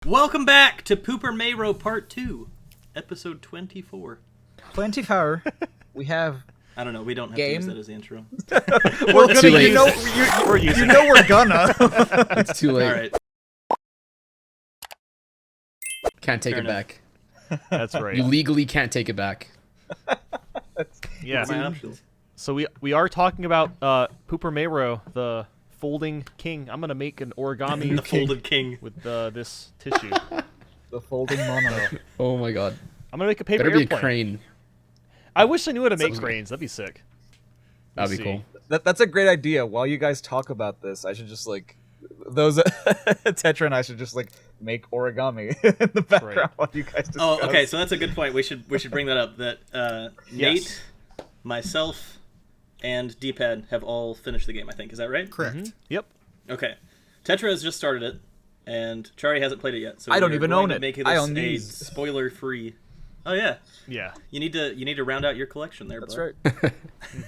Welcome back to Pooper Mayro Part 2, Episode 24. 24. We have... I don't know, we don't have game? to use that as the intro. We're gonna too late. we're gonna. It's too late. Alright. Can't take Fair it enough. back. That's right. You legally can't take it back. Yeah. My options. So we are talking about Pooper Mayro, the folding king. I'm gonna make an origami The folded king. with this tissue. The folding mono. Oh my god. I'm gonna make a paper Better be a airplane. crane. I wish I knew how to make Sounds good. cranes. That'd be sick. That'd be see. cool. That's a great idea. While you guys talk about this, I should just those Tetra and I should just make origami in the background while you guys discuss. Oh, okay, so that's a good point. We should bring that up. That Nate, Yes. myself, and D-Pad have all finished the game, I think. Is that right? Correct. Yep. Okay. Tetra has just started it, and Chari hasn't played it yet. So I don't we're even going own to it. Make I this own a these. spoiler-free. Oh yeah, Yeah. you need to round out your collection there. That's bud. right.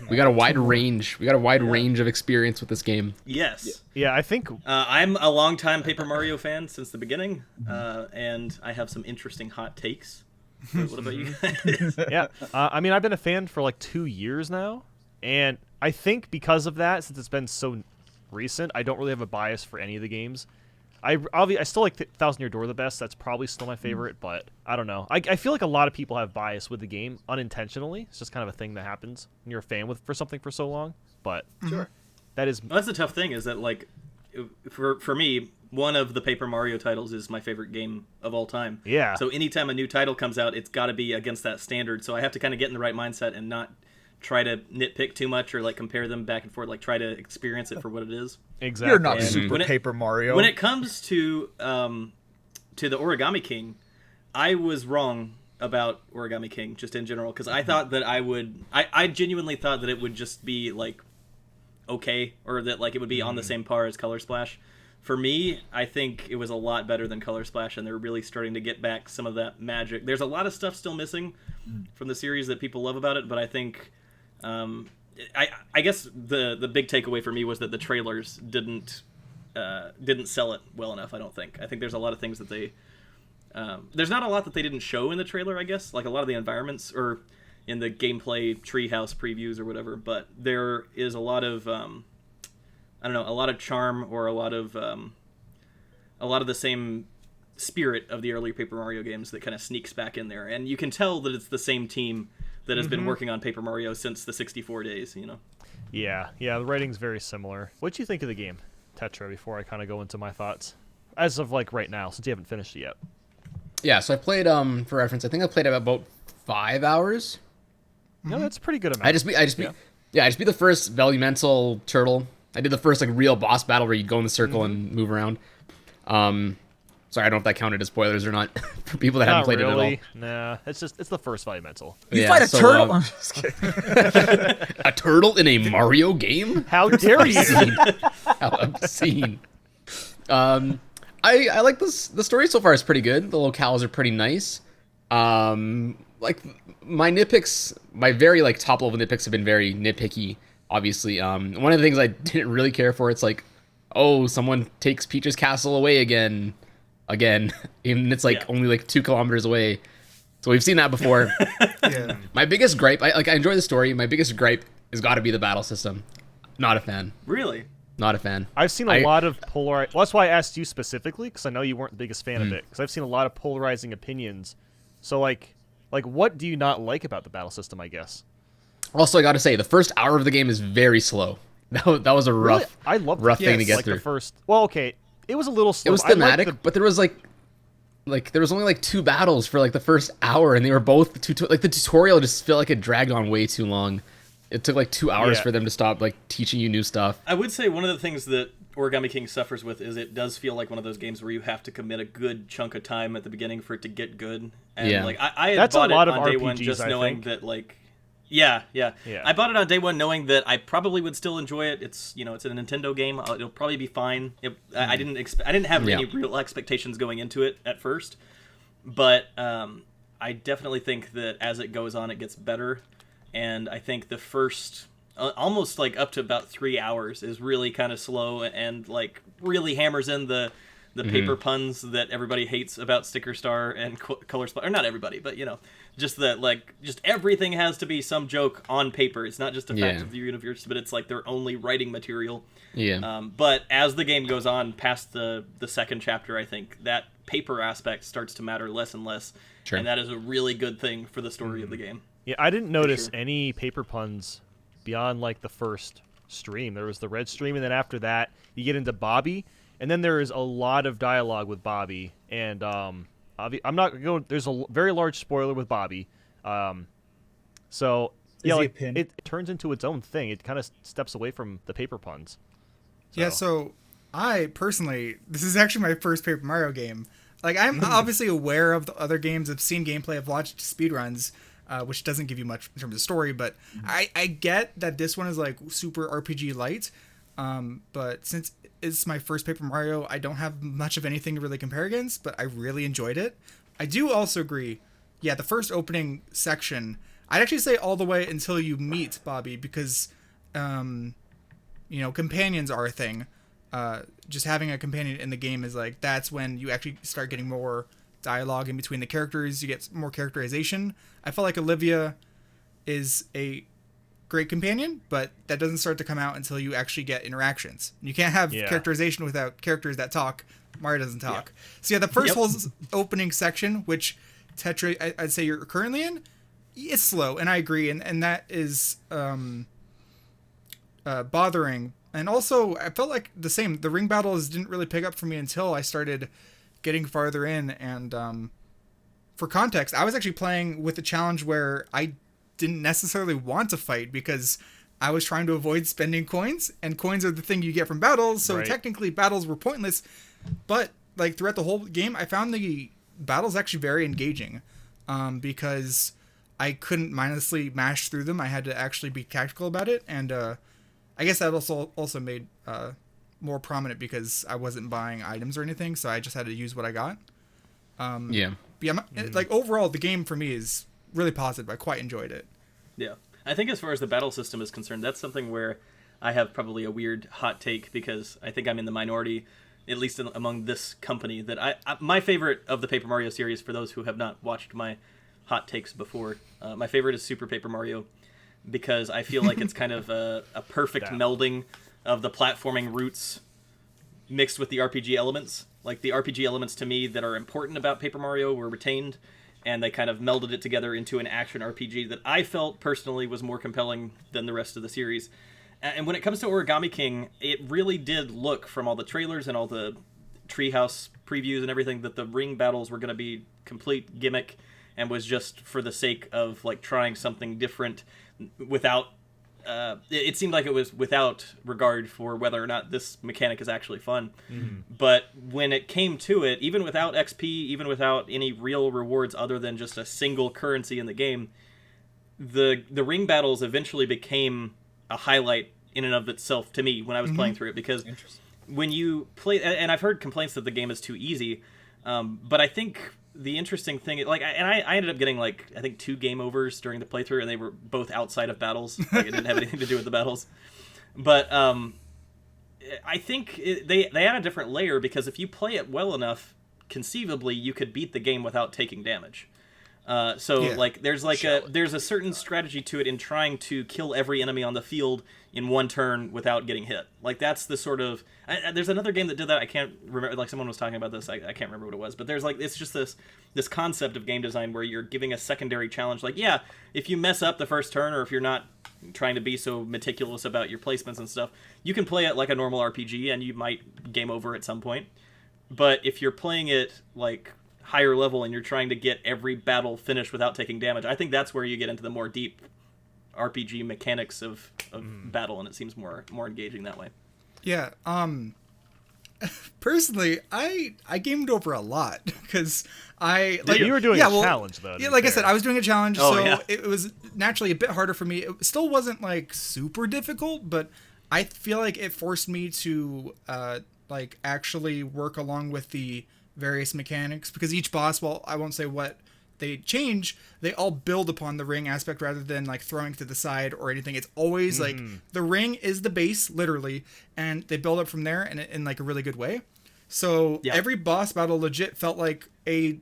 We got a wide range. We got a wide range of experience with this game. Yes. Yeah. I think. I'm a longtime Paper Mario fan since the beginning, and I have some interesting hot takes. What about you guys? Yeah. I mean, I've been a fan for like 2 years now, and I think because of that, since it's been so recent, I don't really have a bias for any of the games. I still like Thousand Year Door the best. That's probably still my favorite, but I don't know. I feel like a lot of people have bias with the game unintentionally. It's just kind of a thing that happens when you're a fan for something for so long. But Sure. that is Well, that's the tough thing is that for me, one of the Paper Mario titles is my favorite game of all time. Yeah. So anytime a new title comes out, it's got to be against that standard. So I have to kind of get in the right mindset and not try to nitpick too much or compare them back and forth. Try to experience it for what it is. exactly. You're not And Super when it- Paper Mario. When it comes to the Origami King, I was wrong about Origami King just in general because I thought that I genuinely thought that it would just be okay, or that it would be on the same par as Color Splash. For me, I think it was a lot better than Color Splash, and they're really starting to get back some of that magic. There's a lot of stuff still missing from the series that people love about it, but I think I guess the big takeaway for me was that the trailers didn't sell it well enough. I don't think. I think there's a lot of things that they there's not a lot that they didn't show in the trailer. I guess a lot of the environments or in the gameplay treehouse previews or whatever. But there is a lot of I don't know, a lot of charm or a lot of the same spirit of the early Paper Mario games that kind of sneaks back in there, and you can tell that it's the same team that has been working on Paper Mario since the 64 days. Yeah. The writing's very similar. What do you think of the game, Tetra? Before I kind of go into my thoughts, as of right now, since you haven't finished it yet. Yeah, so I played, for reference, I think I played about 5 hours. No, that's a pretty good amount. I just beat the first Velumental turtle. I did the first real boss battle where you go in the circle and move around. Sorry, I don't know if that counted as spoilers or not for people that haven't Not played really. it at all. Nah, it's the first Velumental. You Yeah, fight a so, turtle? I'm just kidding. a turtle in a Mario game? How dare you? How obscene. I like this. The story so far is pretty good. The locales are pretty nice. My nitpicks, my very top level nitpicks have been very nitpicky. Obviously, one of the things I didn't really care for, it's oh, someone takes Peach's castle away again, even it's only 2 kilometers away. So we've seen that before. Yeah. My biggest gripe, I enjoy the story. My biggest gripe has got to be the battle system. Not a fan. Really? Not a fan. I've seen a lot of polarized. Well, that's why I asked you specifically, because I know you weren't the biggest fan of it. Because I've seen a lot of polarizing opinions. So, what do you not like about the battle system? I guess. Also, I got to say, the first hour of the game is very slow. That was a rough, Really? I love rough thing to get through. The first. Well, okay, it was a little slow. It was thematic, but there was there was only 2 battles for the first hour, and they were both the tutorial just felt like it dragged on way too long. It took 2 hours Yeah. for them to stop teaching you new stuff. I would say one of the things that Origami King suffers with is it does feel like one of those games where you have to commit a good chunk of time at the beginning for it to get good. And Yeah. I had That's a bought lot it of on day one RPGs, just I knowing think. that yeah. Yeah. I bought it on day one knowing that I probably would still enjoy it. It's it's a Nintendo game. It'll probably be fine. I didn't have any real expectations going into it at first, but I definitely think that as it goes on, it gets better. And I think the first almost up to about 3 hours is really kind of slow and really hammers in the the paper puns that everybody hates about Sticker Star and Color Splash, or not everybody, but just that just everything has to be some joke on paper. It's not just a fact of the universe, but it's like their only writing material. Yeah. But as the game goes on past the second chapter, I think that paper aspect starts to matter less and less, and that is a really good thing for the story of the game. Yeah, I didn't notice any paper puns beyond like the first stream. There was the red stream, and then after that, you get into Bobby. And then there is a lot of dialogue with Bobby, and I'm not going. There's a very large spoiler with Bobby, so it turns into its own thing. It kind of steps away from the paper puns. Yeah, so I personally, this is actually my first Paper Mario game. Like, I'm obviously aware of the other games. I've seen gameplay. I've watched speedruns, which doesn't give you much in terms of story, but I get that this one is like super RPG light. But since it's my first Paper Mario, I don't have much of anything to really compare against, but I really enjoyed it. I do also agree, the first opening section, I'd actually say all the way until you meet Bobby, because, companions are a thing. Just having a companion in the game is like, that's when you actually start getting more dialogue in between the characters, you get more characterization. I felt like Olivia is a great companion, but that doesn't start to come out until you actually get interactions. You can't have characterization without characters that talk. Mario doesn't talk. So the first whole opening section, which Tetra, I'd say you're currently in, it's slow, and I agree, and that is bothering. And also, I felt like the ring battles didn't really pick up for me until I started getting farther in, and for context, I was actually playing with a challenge where I didn't necessarily want to fight because I was trying to avoid spending coins, and coins are the thing you get from battles, so technically battles were pointless. But like throughout the whole game, I found the battles actually very engaging, because I couldn't mindlessly mash through them. I had to actually be tactical about it, and I guess that also made more prominent because I wasn't buying items or anything, so I just had to use what I got. Like overall, the game for me is really positive. I quite enjoyed it. Yeah. I think as far as the battle system is concerned, that's something where I have probably a weird hot take, because I think I'm in the minority, at least among this company, that my favorite of the Paper Mario series, for those who have not watched my hot takes before, my favorite is Super Paper Mario, because I feel like it's kind of a perfect melding of the platforming roots mixed with the RPG elements. Like, the RPG elements to me that are important about Paper Mario were retained, and they kind of melded it together into an action RPG that I felt personally was more compelling than the rest of the series. And when it comes to Origami King, it really did look, from all the trailers and all the treehouse previews and everything, that the ring battles were going to be complete gimmick and was just for the sake of like trying something different without it seemed like it was without regard for whether or not this mechanic is actually fun. But when it came to it, even without XP, even without any real rewards other than just a single currency in the game, the ring battles eventually became a highlight in and of itself to me when I was playing through it, because when you play, and I've heard complaints that the game is too easy, but I think the interesting thing, like, I ended up getting like I think 2 game overs during the playthrough, and they were both outside of battles. Like, it didn't have anything to do with the battles. But I think they add a different layer, because if you play it well enough, conceivably you could beat the game without taking damage. Like there's a certain strategy to it in trying to kill every enemy on the field in one turn without getting hit. Like, that's the sort of there's another game that did that. I can't remember, like someone was talking about this. I can't remember what it was, but there's like, it's just this concept of game design where you're giving a secondary challenge. Like, yeah, if you mess up the first turn, or if you're not trying to be so meticulous about your placements and stuff, you can play it like a normal RPG and you might game over at some point. But if you're playing it like higher level and you're trying to get every battle finished without taking damage, I think that's where you get into the more deep RPG mechanics of battle, and it seems more engaging that way. Yeah. Personally, I gamed over a lot because you were doing a challenge though. Yeah, like I said, I was doing a challenge, it was naturally a bit harder for me. It still wasn't like super difficult, but I feel like it forced me to like actually work along with the various mechanics, because each boss, well, I won't say what they change, they all build upon the ring aspect rather than like throwing to the side or anything. It's always like the ring is the base, literally, and they build up from there in like a really good way. So Yeah. every boss battle legit felt like a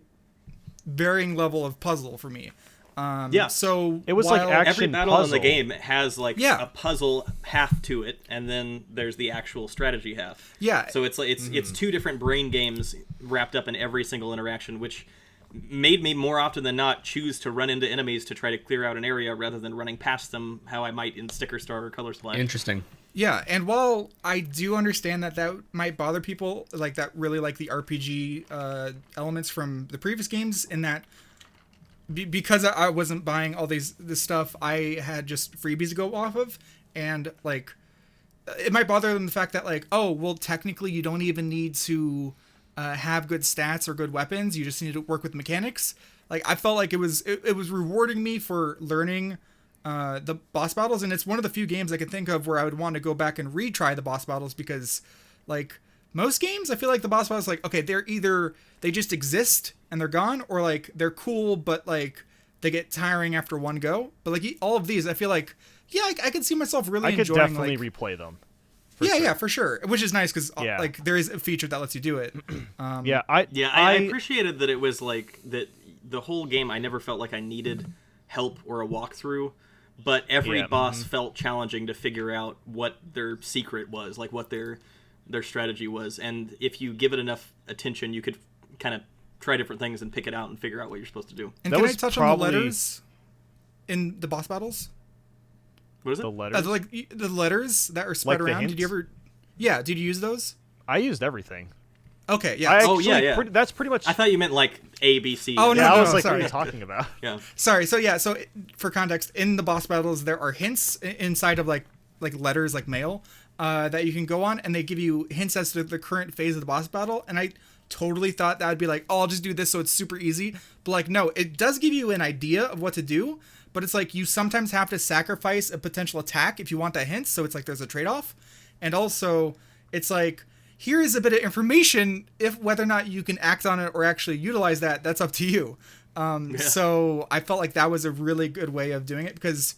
varying level of puzzle for me. Yeah. So It was like while- action Every battle puzzle. in the game has like Yeah. a puzzle half to it, and then there's the actual strategy half. Yeah. So it's like it's two different brain games wrapped up in every single interaction, which made me more often than not choose to run into enemies to try to clear out an area rather than running past them how I might in Sticker Star or Color Splash. Interesting. Yeah, and while I do understand that that might bother people like that really like the RPG elements from the previous games, in that because I wasn't buying all this stuff, I had just freebies to go off of, and like it might bother them the fact that like, oh well, technically you don't even need to have good stats or good weapons, you just need to work with mechanics. Like I felt like it was rewarding me for learning the boss battles, and it's one of the few games I could think of where I would want to go back and retry the boss battles, because like most games I feel like the boss battles, like, okay, they're either they just exist and they're gone, or like they're cool but like they get tiring after one go. But like all of these I feel like, yeah, I could see myself really I could enjoying definitely like, replay them. yeah, for sure, which is nice because Yeah. like there is a feature that lets you do it. Yeah, I appreciated that it was like that the whole game I never felt like I needed help or a walkthrough, but every Yeah, boss felt challenging to figure out what their secret was, like what their strategy was, and if you give it enough attention you could kind of try different things and pick it out and figure out what you're supposed to do. And That can I was touch on probably- the letters in the boss battles? What is it? the letters. The letters that are spread Like the around. Did you hints? ever? Yeah, did you use those? I used everything. Okay, yeah. I Oh, actually, yeah. that's pretty much. I thought you meant like A, B, C. Oh, yeah, no, I was like, sorry. what are you talking about? Yeah. Sorry. So yeah. So for context, in the boss battles, there are hints inside of like letters, like mail, that you can go on, and they give you hints as to the current phase of the boss battle. And I totally thought that would be like, oh, I'll just do this so it's super easy. But like, no, it does give you an idea of what to do. But it's like you sometimes have to sacrifice a potential attack if you want that hint. So it's like there's a trade-off. And also, it's like, here is a bit of information. If whether or not you can act on it or actually utilize that, that's up to you. So I felt like that was a really good way of doing it, because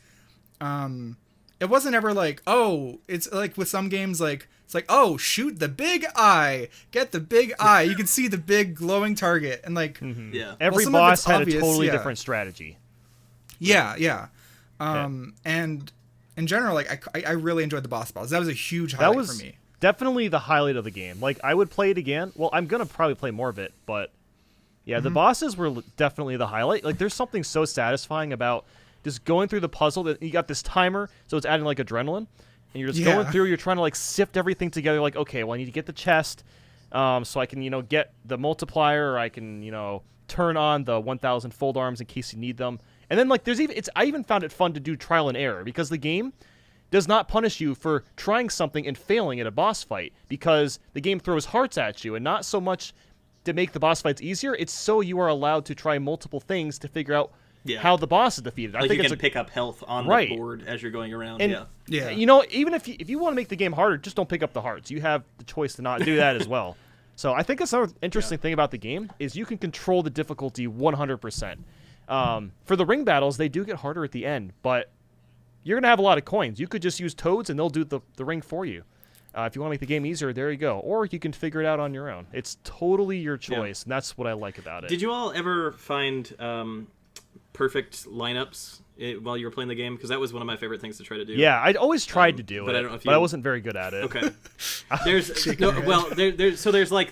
it wasn't ever like, oh, it's like with some games, like it's like, oh, shoot the big eye, get the big eye. You can see the big glowing target, and like, Yeah. Every some of boss it's had obvious, a totally yeah. different strategy. yeah. And in general, like I really enjoyed the boss battles. That was a huge highlight That was for me. definitely the highlight of the game. Like, I would play it again. Well, I'm gonna probably play more of it, but yeah, the bosses were definitely the highlight. Like, there's something so satisfying about just going through the puzzle. That you got this timer, so it's adding like adrenaline, and you're just going through. You're trying to like sift everything together. Like, okay, well, I need to get the chest, so I can get the multiplier, or I can turn on the 1,000 fold arms in case you need them. And then like I even found it fun to do trial and error, because the game does not punish you for trying something and failing at a boss fight, because the game throws hearts at you, and not so much to make the boss fights easier. It's so you are allowed to try multiple things to figure out how the boss is defeated. Like I think you it's can pick up health on Right. the board as you're going around. and Yeah. even if you want to make the game harder, just don't pick up the hearts. You have the choice to not do that as well. So I think that's another interesting thing about the game is you can control the difficulty 100%. For the ring battles, they do get harder at the end, but you're going to have a lot of coins. You could just use toads and they'll do the ring for you. If you want to make the game easier, there you go. Or you can figure it out on your own. It's totally your choice, and that's what I like about it. Did you all ever find perfect lineups while you were playing the game? Because that was one of my favorite things to try to do. Yeah, I'd always tried to do but it, I don't know if but I you- wasn't very good at it. Okay.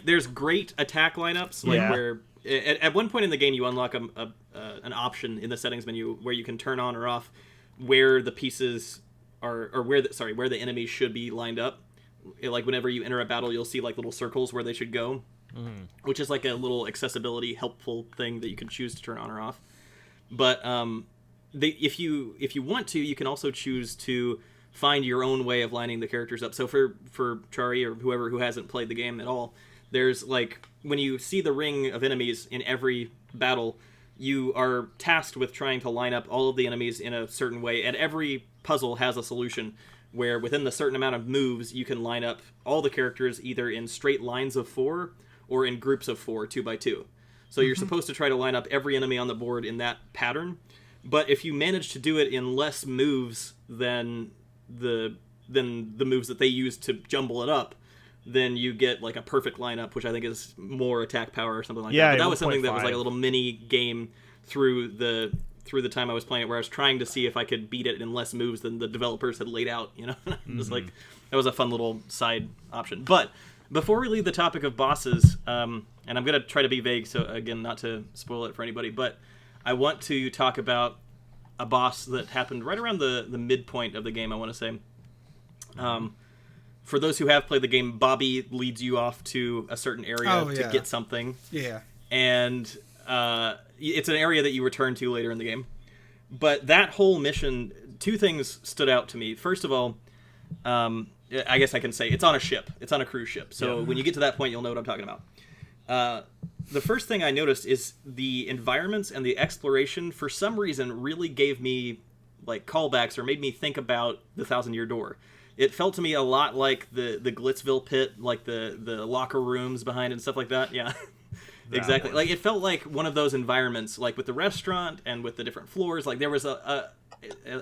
There's great attack lineups, like Yeah. where at one point in the game you unlock an option in the settings menu where you can turn on or off where the pieces are, or where the enemies should be lined up. Like whenever you enter a battle, you'll see like little circles where they should go, which is like a little accessibility helpful thing that you can choose to turn on or off. But if you want to, you can also choose to find your own way of lining the characters up. So for Chari or whoever who hasn't played the game at all, there's like when you see the ring of enemies in every battle, you are tasked with trying to line up all of the enemies in a certain way, and every puzzle has a solution where within the certain amount of moves you can line up all the characters either in straight lines of 4 or in groups of 4, 2 by 2. So you're supposed to try to line up every enemy on the board in that pattern. But if you manage to do it in less moves than the moves that they use to jumble it up, then you get like a perfect lineup, which I think is more attack power or something like Yeah, that. But that was something that was 1.5. like a little mini game through the time I was playing it, where I was trying to see if I could beat it in less moves than the developers had laid out. You know, it was like that was a fun little side option. But before we leave the topic of bosses, and I'm gonna try to be vague, so again, not to spoil it for anybody, but I want to talk about a boss that happened right around the midpoint of the game, I want to say. For those who have played the game, Bobby leads you off to a certain area to get something. Yeah. And it's an area that you return to later in the game. But that whole mission, two things stood out to me. First of all, I guess I can say it's on a ship. It's on a cruise ship. So when you get to that point, you'll know what I'm talking about. The first thing I noticed is the environments and the exploration, for some reason, really gave me like callbacks or made me think about the Thousand Year Door. It felt to me a lot like the Glitzville pit, like the locker rooms behind and stuff like that. Yeah, exactly. Like it felt like one of those environments, like with the restaurant and with the different floors. Like there was a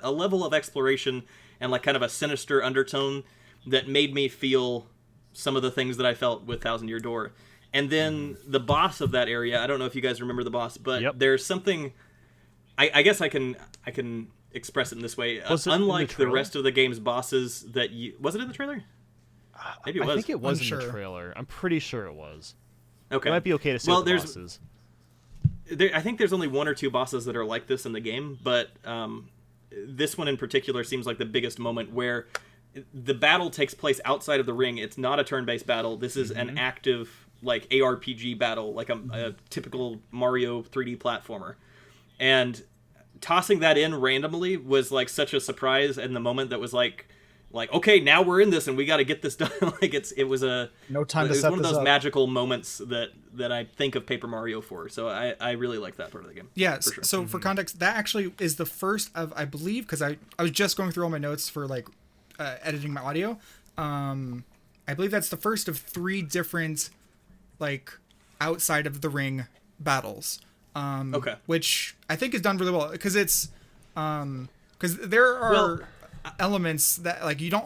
level of exploration and like kind of a sinister undertone that made me feel some of the things that I felt with Thousand Year Door. And then the boss of that area, I don't know if you guys remember the boss, but there's something. I guess I can express it in this way. Unlike the rest of the game's bosses, that you was it in the trailer? Maybe it was. I think it was I'm in the sure. trailer. I'm pretty sure it was. Okay, It might be okay to say the bosses. I think there's only one or two bosses that are like this in the game, but this one in particular seems like the biggest moment where the battle takes place outside of the ring. It's not a turn-based battle. This is an active like ARPG battle, like a typical Mario 3D platformer. And tossing that in randomly was like such a surprise in the moment that was like okay, now we're in this and we got to get this done. Like it was No time it to was set one of this those up. magical moments that I think of Paper Mario for. So I really like that part of the game. Yeah, for sure. so for context, that actually is the first of, I believe, because I was just going through all my notes for like editing my audio. I believe that's the first of 3 different like outside of the ring battles. Okay. Which I think is done really well because it's because there are elements that like you're not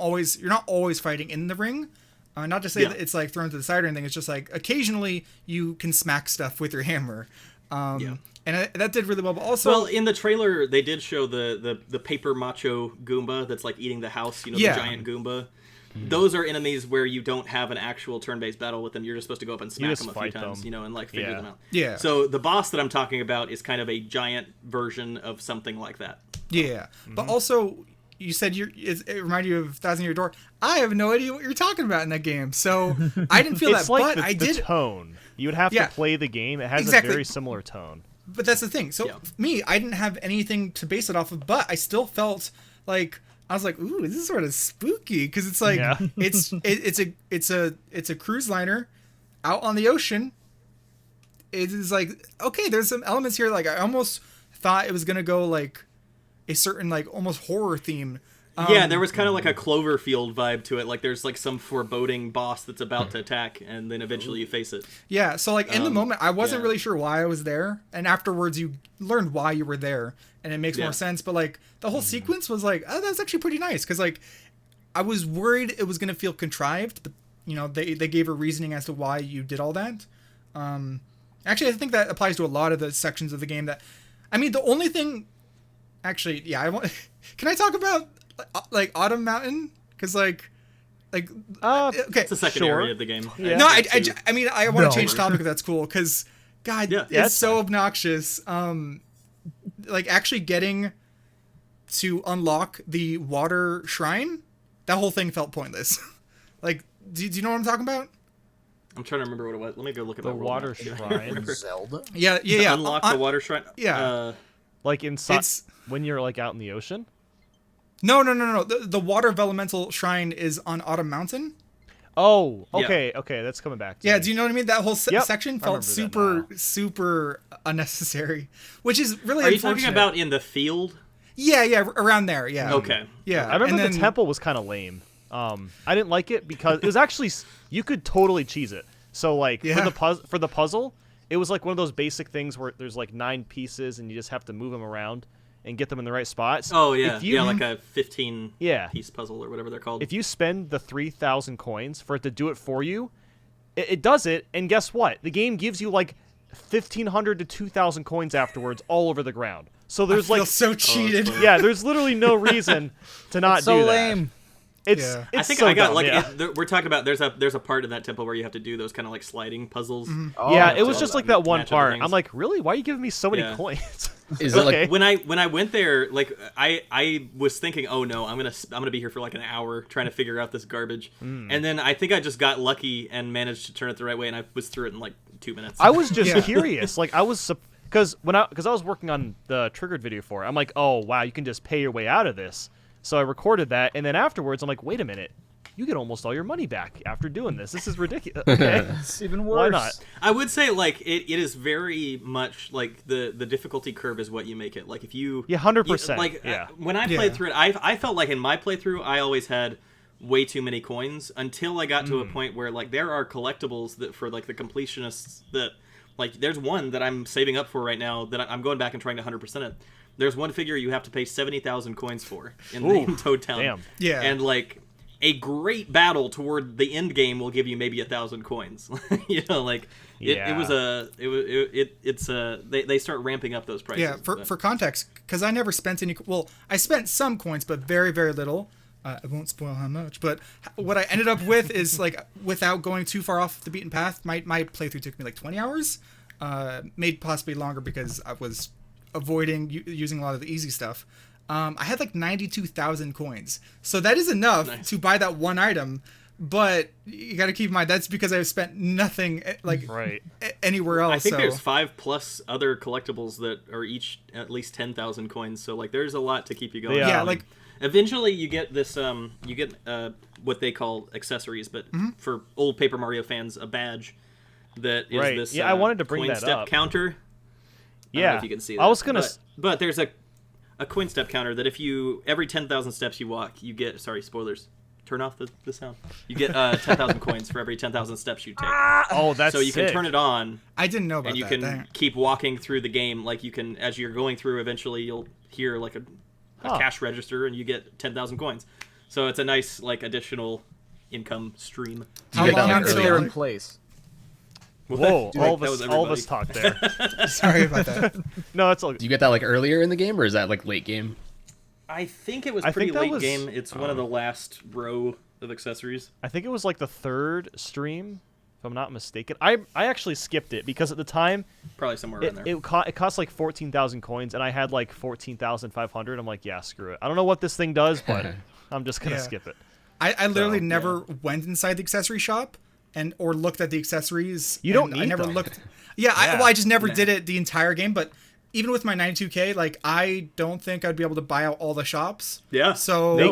always fighting in the ring. Not to say that it's like thrown to the side or anything. It's just like occasionally you can smack stuff with your hammer. And that did really well. But also, in the trailer they did show the paper macho Goomba that's like eating the house. You know, the giant Goomba. Those are enemies where you don't have an actual turn-based battle with them. You're just supposed to go up and smack them a few times, you know, and like figure them out. Yeah. So the boss that I'm talking about is kind of a giant version of something like that. Yeah. But also, you said it reminded you of Thousand Year Door. I have no idea what you're talking about in that game, so I didn't feel It's that. like But I did. the tone. You would have to play the game. It has a very similar tone. But that's the thing. So me, I didn't have anything to base it off of, but I still felt like I was like, ooh, this is sort of spooky because it's like it's a cruise liner out on the ocean. It is like, okay, there's some elements here. Like I almost thought it was gonna go like a certain like almost horror theme. Yeah, there was kind of like a Cloverfield vibe to it. Like there's like some foreboding boss that's about to attack, and then eventually you face it. Yeah, so like in the moment, I wasn't really sure why I was there, and afterwards you learned why you were there, and it makes more sense. But like the whole sequence was like, oh, that's actually pretty nice, because like I was worried it was gonna feel contrived, but you know they gave a reasoning as to why you did all that. Actually, I think that applies to a lot of the sections of the game. That, I mean, the only thing, actually, yeah, I want. Can I talk about like Autumn Mountain? Because like okay, It's the second area of the game. Yeah. no, I mean, I want to change topic if that's cool, because God, it's so fine. obnoxious. Like actually getting to unlock the water shrine, that whole thing felt pointless. Like, do you know what I'm talking about? I'm trying to remember what it was. Let me go look at The my world water map. shrine. Zelda. Yeah. Unlock the water shrine. Yeah. Like inside It's- when you're like out in the ocean. No. The water of elemental shrine is on Autumn Mountain. Oh, Yeah. okay, that's coming back. Yeah, do you know what I mean? That whole section I felt remember that super unnecessary, which is really Are you unfortunate. talking about in the field? Yeah, around there. Yeah. Okay. Yeah, I remember and the then- temple was kind of lame. I didn't like it because it was actually you could totally cheese it. So like for the puzzle, it was like one of those basic things where there's like 9 pieces and you just have to move them around. and get them in the right spots. Oh yeah, If you, like a 15 Yeah. piece puzzle or whatever they're called. If you spend the 3,000 coins for it to do it for you, it does it, and guess what? The game gives you like 1,500 to 2,000 coins afterwards all over the ground. So there's I feel like, so cheated. yeah, there's literally no reason to not so do that. lame. It's, Yeah. it's I think so I got dumb, like yeah. we're talking about there's a part in that temple where you have to do those kind of like sliding puzzles. Oh, Yeah, it was to just like that one match other part. things. I'm like, really? Why are you giving me so many Yeah. coins? Is it like Okay. When I went there, like I was thinking, oh no, I'm gonna be here for like an hour trying to figure out this garbage, and then I think I just got lucky and managed to turn it the right way, and I was through it in like 2 minutes. I was just Yeah. curious. Like I was because I was working on the triggered video for it. I'm like, oh wow, you can just pay your way out of this. So I recorded that, and then afterwards, I'm like, wait a minute, you get almost all your money back after doing this. This is ridiculous. Okay. It's even worse. Why not? I would say like it is very much like the difficulty curve is what you make it. Like if you Yeah, 100%. like Yeah. when I played through it, I felt like in my playthrough I always had way too many coins until I got to a point where like there are collectibles that for like the completionists that like there's one that I'm saving up for right now that I'm going back and trying to 100% it. There's one figure you have to pay 70,000 coins for in Toad Town. Damn. Yeah. And like a great battle toward the end game will give you maybe 1,000 coins. You know, like they start ramping up those prices. Yeah, for context, because I never spent any. Well, I spent some coins, but very, very little. I won't spoil how much, but what I ended up with is like without going too far off the beaten path. My playthrough took me like 20 hours, made possibly longer because I was avoiding using a lot of the easy stuff. I had like 92,000 coins, so that is enough to buy that one item. But you got to keep in mind that's because I've spent nothing like Right. anywhere else. I think so. there's 5+ other collectibles that are each at least 10,000 coins. So like there's a lot to keep you going. Yeah, like eventually you get this what they call accessories, but for old Paper Mario fans, a badge that is Right. this Yeah, I wanted to bring coin that step up. counter. I don't Yeah. know if you can see that. I was gonna. but there's a coin step counter that if you every 10,000 steps you walk, you get spoilers. Turn off the sound. You get 10,000 coins for every 10,000 steps you take. Oh, that's so you can sick. turn it on, I didn't know about and you that. can Dang. keep walking through the game. Like you can, as you're going through, eventually you'll hear like a cash register, and you get 10,000 coins. So it's a nice like additional income stream. do you get that long like until- They're earlier? in place. Whoa, Like, all that was of us everybody. talked there. Sorry about that. No, it's all. Do you get that like earlier in the game, or is that like late game? I think it was I pretty think that late was- game. It's one of the last row of accessories. I think it was like the third stream, if I'm not mistaken. I actually skipped it because at the time Probably somewhere around there. it cost like 14,000 coins, and I had like 14,500. I'm like, yeah, screw it. I don't know what this thing does, but I'm just gonna Yeah. skip it. I literally So, never went inside the accessory shop or looked at the accessories. You don't and I need never them. looked. Yeah, Yeah. I just never did it the entire game. But even with my 92K, like I don't think I'd be able to buy out all the shops. Yeah. So They're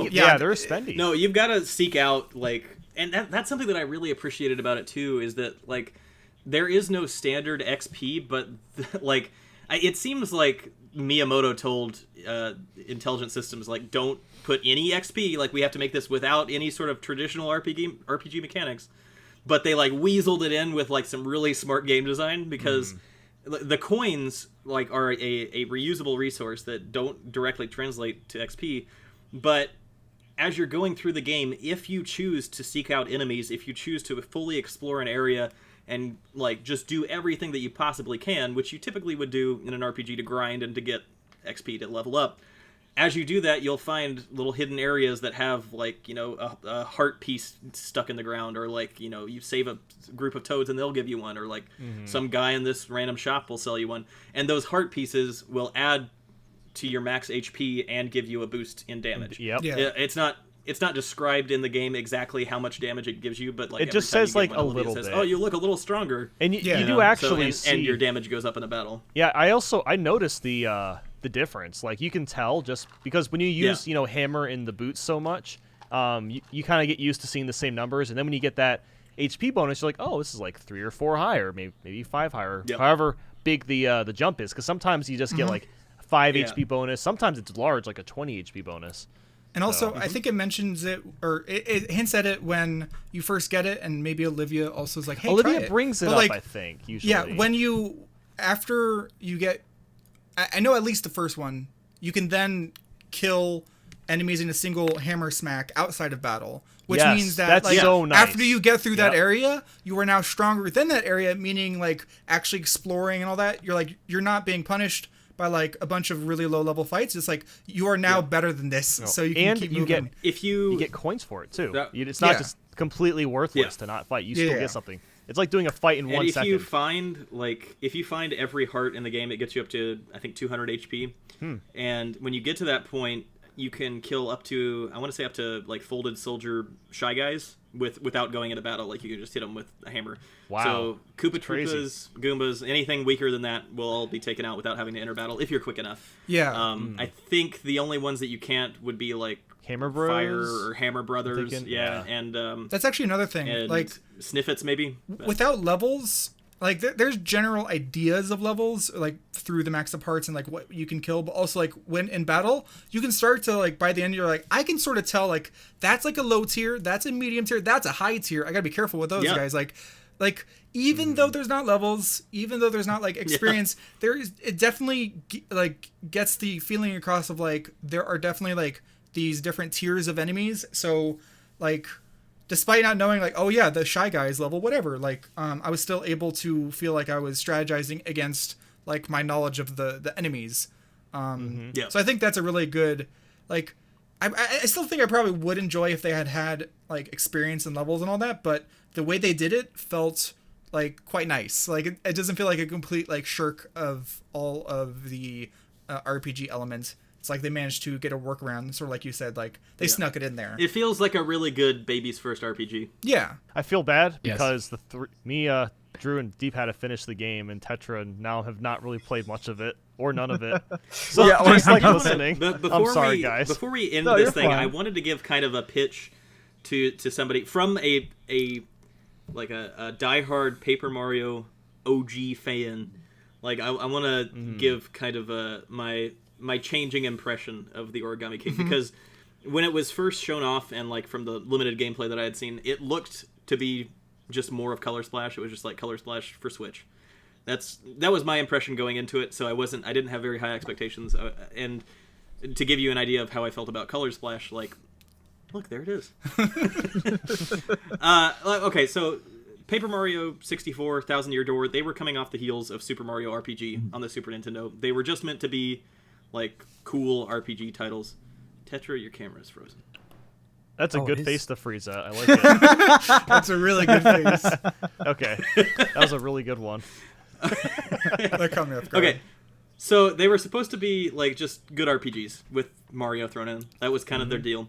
spendy. No, you've got to seek out like, and that's something that I really appreciated about it too. Is that like, there is no standard XP, but like, it seems like Miyamoto told Intelligent Systems like, don't put any XP. Like, we have to make this without any sort of traditional RPG mechanics. But they like weaseled it in with like some really smart game design because the coins like are a reusable resource that don't directly translate to XP, but as you're going through the game, if you choose to seek out enemies, if you choose to fully explore an area and like just do everything that you possibly can, which you typically would do in an RPG to grind and to get XP to level up, as you do that, you'll find little hidden areas that have like, you know, a heart piece stuck in the ground, or like, you know, you save a group of toads and they'll give you one, or like some guy in this random shop will sell you one, and those heart pieces will add to your max HP and give you a boost in damage. Yep. Yeah. It's not described in the game exactly how much damage it gives you, but like It every just time you says, get like, one a ability, it little says, bit. oh, you look a little stronger. And Yeah. you You do So, actually see. and your damage goes up in a battle. Yeah, I noticed the difference. Like you can tell just because when you use hammer in the boots so much, you kind of get used to seeing the same numbers, and then when you get that HP bonus, you're like, oh, this is like 3 or 4 higher, maybe 5 higher, Yep. however big the jump is. Because sometimes you just get like 5 Yeah. HP bonus. Sometimes it's large, like a 20 HP bonus. And also, I think it mentions it, or it hints at it when you first get it, and maybe Olivia also is like, hey, try Olivia it. brings it But, up, like, I think. Usually, yeah, when you, after you get, I know at least the first one, you can then kill enemies in a single hammer smack outside of battle, which Yes, means that that's like so nice. after you get through that Yep. area, you are now stronger within that area, meaning like actually exploring and all that. You're not being punished by like a bunch of really low level fights. It's like you are now better than this, so you can and keep you moving. get If you get coins for it too. That- It's not Yeah. just completely worthless Yeah. to not fight. You Yeah, still yeah. get something. It's like doing a fight in And 1 if second. you find every heart in the game, it gets you up to I think 200 HP. And when you get to that point, you can kill up to like folded soldier shy guys without going into battle. Like you can just hit them with a hammer. Wow. So Koopa That's crazy. Troopas, Goombas, anything weaker than that will all be taken out without having to enter battle if you're quick enough. Yeah. I think the only ones that you can't would be like Hammer Bros. Fire or Hammer Brothers. thinking, Yeah, yeah. and That's actually another thing. and Like Sniffits maybe. But- without levels, like there's general ideas of levels, like through the max of parts and like what you can kill, but also like when in battle, you can start to like by the end you're like I can sort of tell like that's like a low tier, that's a medium tier, that's a high tier. I gotta be careful with those Yeah. guys. Like even though there's not levels, even though there's not like experience, it definitely like gets the feeling across of like there are definitely like these different tiers of enemies. So like despite not knowing like, oh yeah, the Shy Guys level, whatever, like I was still able to feel like I was strategizing against like my knowledge of the enemies. Yeah. So I think that's a really good, like, I still think I probably would enjoy if they had like experience and levels and all that, but the way they did it felt like quite nice. Like it doesn't feel like a complete like shirk of all of the RPG elements. It's like they managed to get a workaround, sort of like you said, like they snuck it in there. It feels like a really good baby's first RPG. Yeah. I feel bad Yes. because Drew, and Deep had to finish the game, and Tetra now have not really played much of it or none of it. So Yeah, just like I'm listening. But I'm sorry, guys. Before we end No, this you're thing, fine. I wanted to give kind of a pitch to somebody from a diehard Paper Mario OG fan. Like I want to give kind of my changing impression of the Origami King, because when it was first shown off and like from the limited gameplay that I had seen, it looked to be just more of Color Splash. It was just like Color Splash for Switch. That was my impression going into it, so I didn't have very high expectations. And to give you an idea of how I felt about Color Splash, like, look, there it is. Okay, so Paper Mario 64, 1000 Year Door, they were coming off the heels of Super Mario RPG on the Super Nintendo. They were just meant to be like cool RPG titles. Tetra, your camera is frozen. That's a Oh, good it is. face to Frieza. I like it. That's a really good face. Okay. That was a really good one. That caught me off guard. Okay, so they were supposed to be like just good RPGs with Mario thrown in. That was kind of their deal.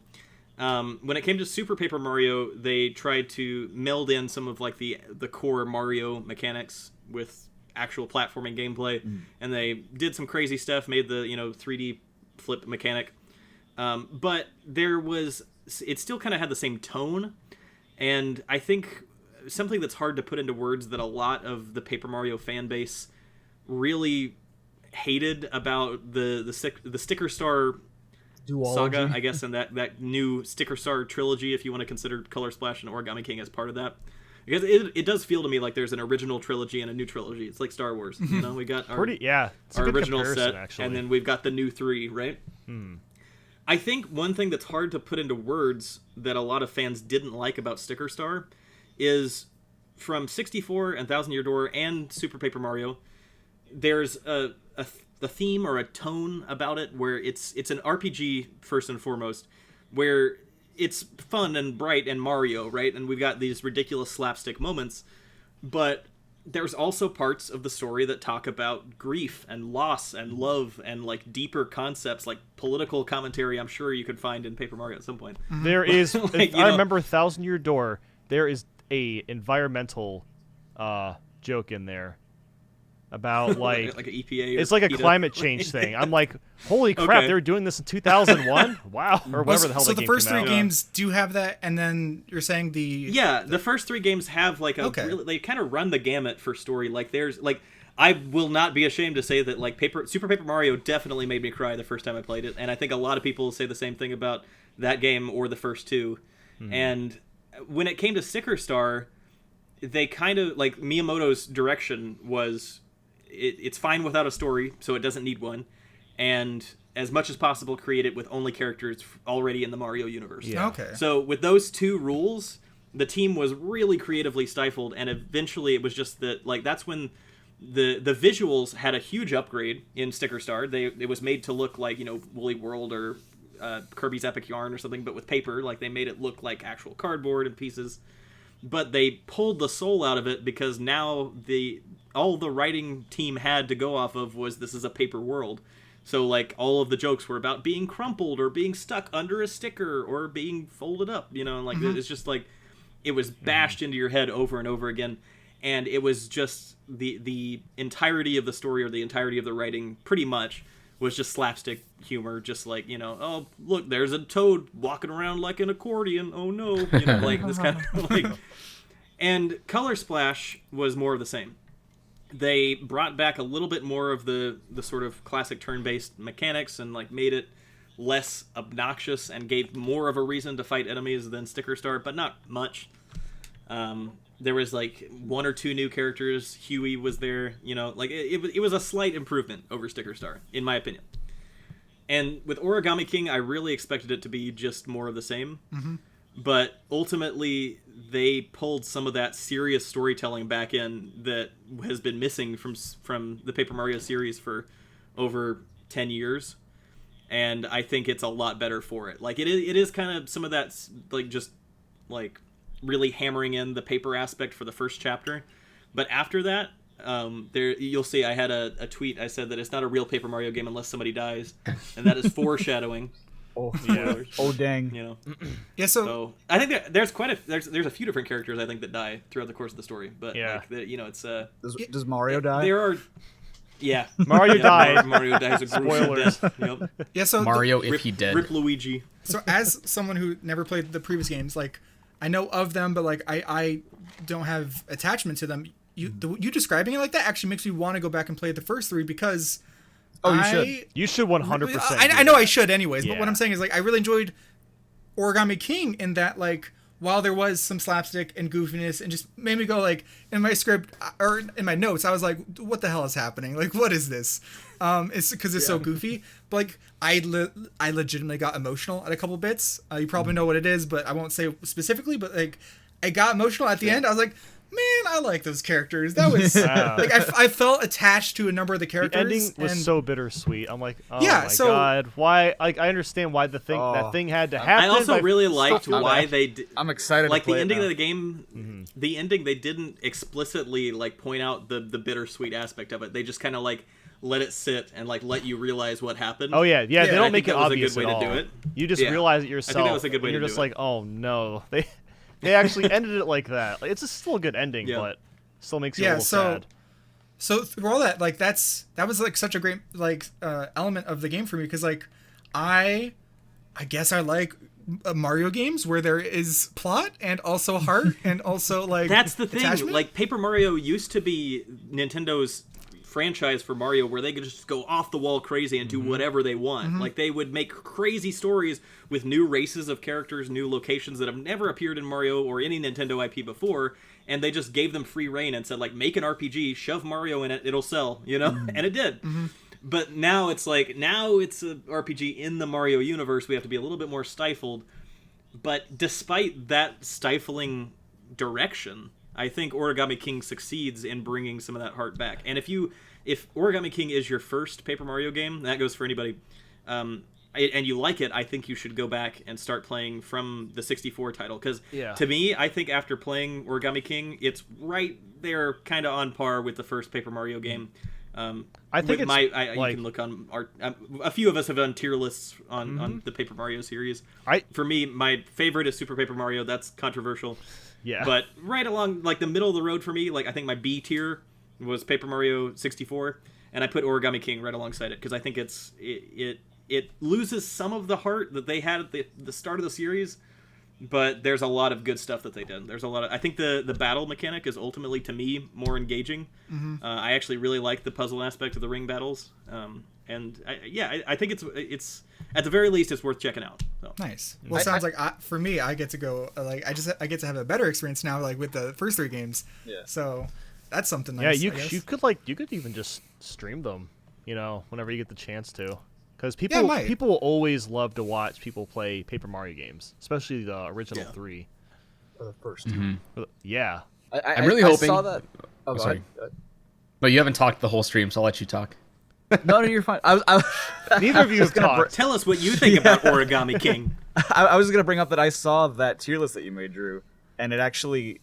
When it came to Super Paper Mario, they tried to meld in some of like the core Mario mechanics with actual platforming gameplay, and they did some crazy stuff, made the 3D flip mechanic. But it still kind of had the same tone, and I think something that's hard to put into words that a lot of the Paper Mario fan base really hated about the Sticker Star saga, I guess, and that new Sticker Star trilogy, if you want to consider Color Splash and Origami King as part of that. Because it does feel to me like there's an original trilogy and a new trilogy. It's like Star Wars. We got our, It's a our good original comparison, set, actually. and then we've got the new 3, right? I think one thing that's hard to put into words that a lot of fans didn't like about Sticker Star is from 64 and 1000 Year Door and Super Paper Mario, there's a theme or a tone about it where it's an RPG first and foremost, where it's fun and bright and Mario, right? And we've got these ridiculous slapstick moments, but there's also parts of the story that talk about grief and loss and love and like deeper concepts, like political commentary. I'm sure you could find in Paper Mario at some point. There is, Like, I remember 1000 Year Door, there is a environmental joke in there about like like an EPA. Or it's like a PETA. climate change thing. I'm like, holy crap, Okay. they were doing this in 2001? Wow, or whatever the hell So that the game first came three out. games do have that, and then you're saying the Yeah, the first 3 games have like they kind of run the gamut for story. Like there's like, I will not be ashamed to say that like Super Paper Mario definitely made me cry the first time I played it, and I think a lot of people say the same thing about that game or the first 2. And when it came to Sticker Star, they kind of like Miyamoto's direction was it's fine without a story, so it doesn't need one. And as much as possible, create it with only characters already in the Mario universe. Yeah. Okay. So with those two rules, the team was really creatively stifled, and eventually it was just that, like, that's when the visuals had a huge upgrade in Sticker Star. It was made to look like, you know, Woolly World or Kirby's Epic Yarn or something, but with paper. Like, they made it look like actual cardboard and pieces. But they pulled the soul out of it because now all the writing team had to go off of was, this is a paper world. So, like, all of the jokes were about being crumpled or being stuck under a sticker or being folded up, you know, and, like, it's just, like, it was bashed into your head over and over again. And it was just the entirety of the story, or the entirety of the writing, pretty much, was just slapstick humor. Just like, you know, oh, look, there's a toad walking around like an accordion. Oh, no. You know, like, this kind of, like... And Color Splash was more of the same. They brought back a little bit more of the sort of classic turn-based mechanics and, like, made it less obnoxious and gave more of a reason to fight enemies than Sticker Star, but not much. There was, like, one or two new characters. Huey was there, you know, like, it was a slight improvement over Sticker Star, in my opinion. And with Origami King, I really expected it to be just more of the same. But ultimately, they pulled some of that serious storytelling back in that has been missing from the Paper Mario series for over 10 years. And I think it's a lot better for it. Like, it is kind of some of that, like, just, like, really hammering in the paper aspect for the first chapter. But after that, you'll see I had a tweet. I said that it's not a real Paper Mario game unless somebody dies. And that is foreshadowing. Oh, Spoilers. Oh, dang. You know. Yeah. So I think there's there's a few different characters I think that die throughout the course of the story. But Yeah. like, you know, it's Does Mario die? There are. Yeah. Mario died. Mario dies a gruesome Spoilers. death. Yep. Yeah. So Mario, if he dead. Rip Luigi. So as someone who never played the previous games, like, I know of them, but, like, I don't have attachment to them. You describing it like that actually makes me want to go back and play the first three, because You should. You should 100%. I know I should anyways, but what Yeah. I'm saying is, like, I really enjoyed Origami King in that, like, while there was some slapstick and goofiness, and just made me go, like, in my script or in my notes, I was like, what the hell is happening? Like, what is this? It's because it's so goofy. But, like, I legitimately got emotional at a couple bits. You probably know what it is, but I won't say specifically. But, like, I got emotional at the end. I was like, man, I like those characters. That was like, I felt attached to a number of the The characters. ending was and so bittersweet. I'm like, oh Yeah, my so- god, why? Like, I understand why that thing had to happen. I also but I really still liked feel why bad. they did. I'm excited Like, to play the it ending now. of the game, the ending, they didn't explicitly, like, point out the bittersweet aspect of it. They just kind of, like, let it sit and, like, let you realize what happened. Oh yeah. They and I don't think make it that was a obvious good way at to all. do it. You just Yeah. realize it I yourself. think that was a good and way to you're do just it. like, oh no, they actually ended it like that. Like, it's still a good ending, Yeah. but still makes you a Yeah, little so- sad. So through all that, like, that was, like, such a great, like, element of the game for me, because, like, I guess I like Mario games where there is plot and also heart and also, like, That's the thing. attachment. Like, Paper Mario used to be Nintendo's franchise for Mario, where they could just go off the wall crazy and do whatever they want. Like, they would make crazy stories with new races of characters, new locations that have never appeared in Mario or any Nintendo IP before, and they just gave them free reign and said, like, make an RPG, shove Mario in it, it'll sell, you know? And it did. But now it's like, now it's an RPG in the Mario universe. We have to be a little bit more stifled. But despite that stifling direction, I think Origami King succeeds in bringing some of that heart back. And if Origami King is your first Paper Mario game, that goes for anybody, and you like it, I think you should go back and start playing from the 64 title. Because to me, I think after playing Origami King, it's right there, kind of on par with the first Paper Mario game. I think you like, can look on our. A few of us have done tier lists on the Paper Mario series. For me, my favorite is Super Paper Mario. That's controversial. Yeah. But right along, like, the middle of the road for me, like, I think my B tier was Paper Mario 64, and I put Origami King right alongside it because I think it loses some of the heart that they had at the start of the series, but there's a lot of good stuff that they did. There's a lot of, I think the battle mechanic is ultimately, to me, more engaging. I actually really like the puzzle aspect of the ring battles, and I think it's at the very least it's worth checking out. So. Nice. Well, it sounds like for me, I get to go, like, I get to have a better experience now, like, with the first three games. Yeah. So that's something nice. Yeah, I guess. you could even just stream them, you know, whenever you get the chance to. Because Yeah, it might. people will always love to watch people play Paper Mario games, especially the original 3. For the first. Yeah. I'm really hoping. I saw that. Oh, go sorry. ahead. But you haven't talked the whole stream, so I'll let you talk. No, you're fine. Neither of you have talked. Tell us what you think about Origami King. I was gonna bring up that I saw that tier list that you made, Drew, and it actually,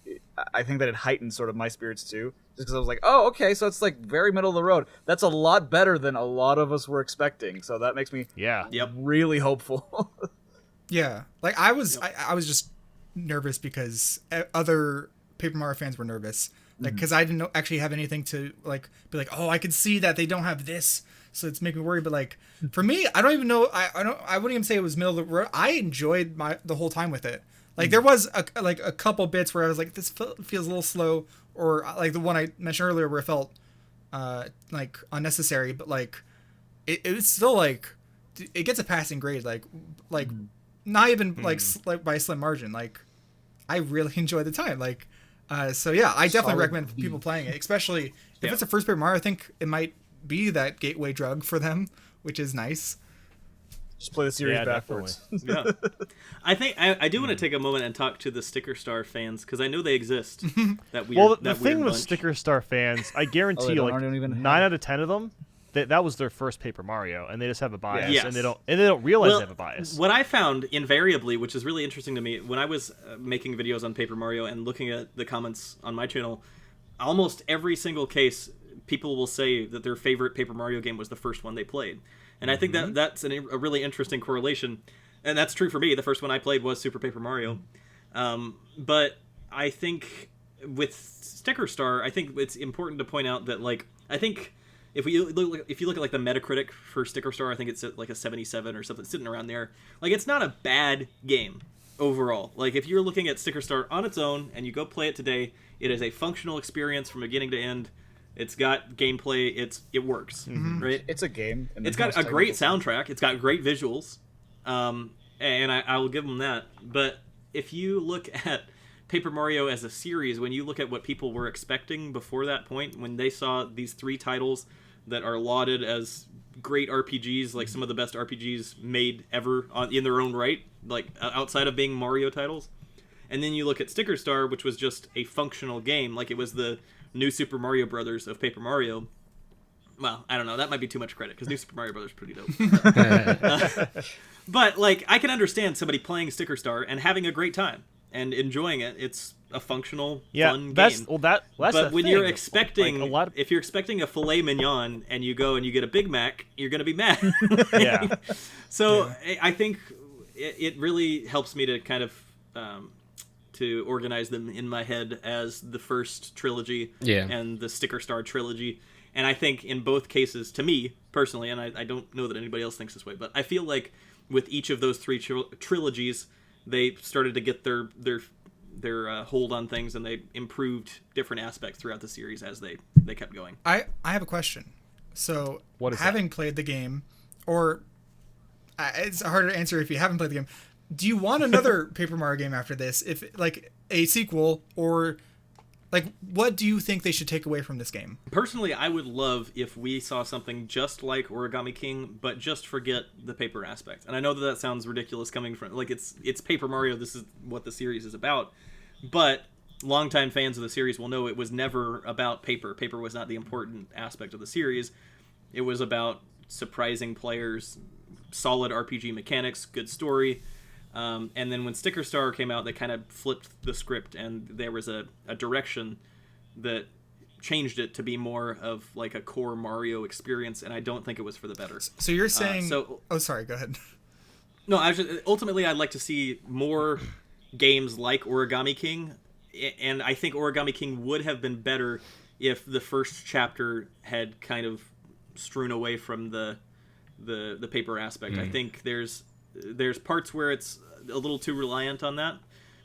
I think that it heightened sort of my spirits too, just because I was like, oh, okay, so it's like very middle of the road. That's a lot better than a lot of us were expecting. So that makes me really hopeful. Yeah, like I was just nervous because other Paper Mario fans were nervous, like because I didn't actually have anything to like be like, oh, I could see that they don't have this, so it's making me worried. But like for me, I don't even know. I wouldn't even say it was middle of the road. I enjoyed the whole time with it. Like there was a couple bits where I was like, this feels a little slow, or like the one I mentioned earlier where it felt like unnecessary. But like it was still like it gets a passing grade. Like not even like by a slim margin. Like I really enjoyed the time. Like so yeah, I definitely recommend people playing it, especially if it's a first Paper Mario. I think it might be that gateway drug for them, which is nice. Just play the series backwards. Yeah, I think I do want to take a moment and talk to the Sticker Star fans because I know they exist. That weird. Well, the that thing weird with bunch. Sticker Star fans, I guarantee you, like 9 out of 10 of them, that was their first Paper Mario, and they just have a bias, Yes. and they don't realize they have a bias. What I found invariably, which is really interesting to me, when I was making videos on Paper Mario and looking at the comments on my channel, almost every single case, people will say that their favorite Paper Mario game was the first one they played. And I think that's a really interesting correlation. And that's true for me. The first one I played was Super Paper Mario. But I think with Sticker Star, I think it's important to point out that, like, I think if you look at like the Metacritic for Sticker Star, I think it's at like a 77 or something, sitting around there. Like, it's not a bad game overall. Like, if you're looking at Sticker Star on its own and you go play it today, it is a functional experience from beginning to end. It's got gameplay. It works, right? It's a game. It's got a great soundtrack. It's got great visuals, and I will give them that. But if you look at Paper Mario as a series, when you look at what people were expecting before that point, when they saw these 3 titles that are lauded as great RPGs, like some of the best RPGs made ever in their own right, like outside of being Mario titles, and then you look at Sticker Star, which was just a functional game, like it was the New Super Mario Brothers of Paper Mario. Well, I don't know. That might be too much credit because New Super Mario Brothers is pretty dope. But like, I can understand somebody playing Sticker Star and having a great time and enjoying it. It's a functional, fun game. That's but when thing. you're expecting, Like if you're expecting a filet mignon and you go and you get a Big Mac, you're gonna be mad. Yeah. So I think it really helps me to kind of to organize them in my head as the first trilogy and the Sticker Star trilogy. And I think in both cases, to me personally, and I don't know that anybody else thinks this way, but I feel like with each of those 3 trilogies, they started to get their hold on things, and they improved different aspects throughout the series as they kept going. I have a question. So, what is having played the game, or it's harder to answer if you haven't played the game, do you want another Paper Mario game after this? If like a sequel, or like what do you think they should take away from this game? Personally, I would love if we saw something just like Origami King, but just forget the paper aspect. And I know that sounds ridiculous coming from, like, it's Paper Mario, this is what the series is about. But longtime fans of the series will know it was never about paper. Paper was not the important aspect of the series. It was about surprising players, solid RPG mechanics, good story. And then when Sticker Star came out, they kind of flipped the script, and there was a direction that changed it to be more of like a core Mario experience, and I don't think it was for the better. So you're saying... oh, sorry, go ahead. No, ultimately I'd like to see more games like Origami King, and I think Origami King would have been better if the first chapter had kind of strewn away from the paper aspect. I think there's parts where it's a little too reliant on that,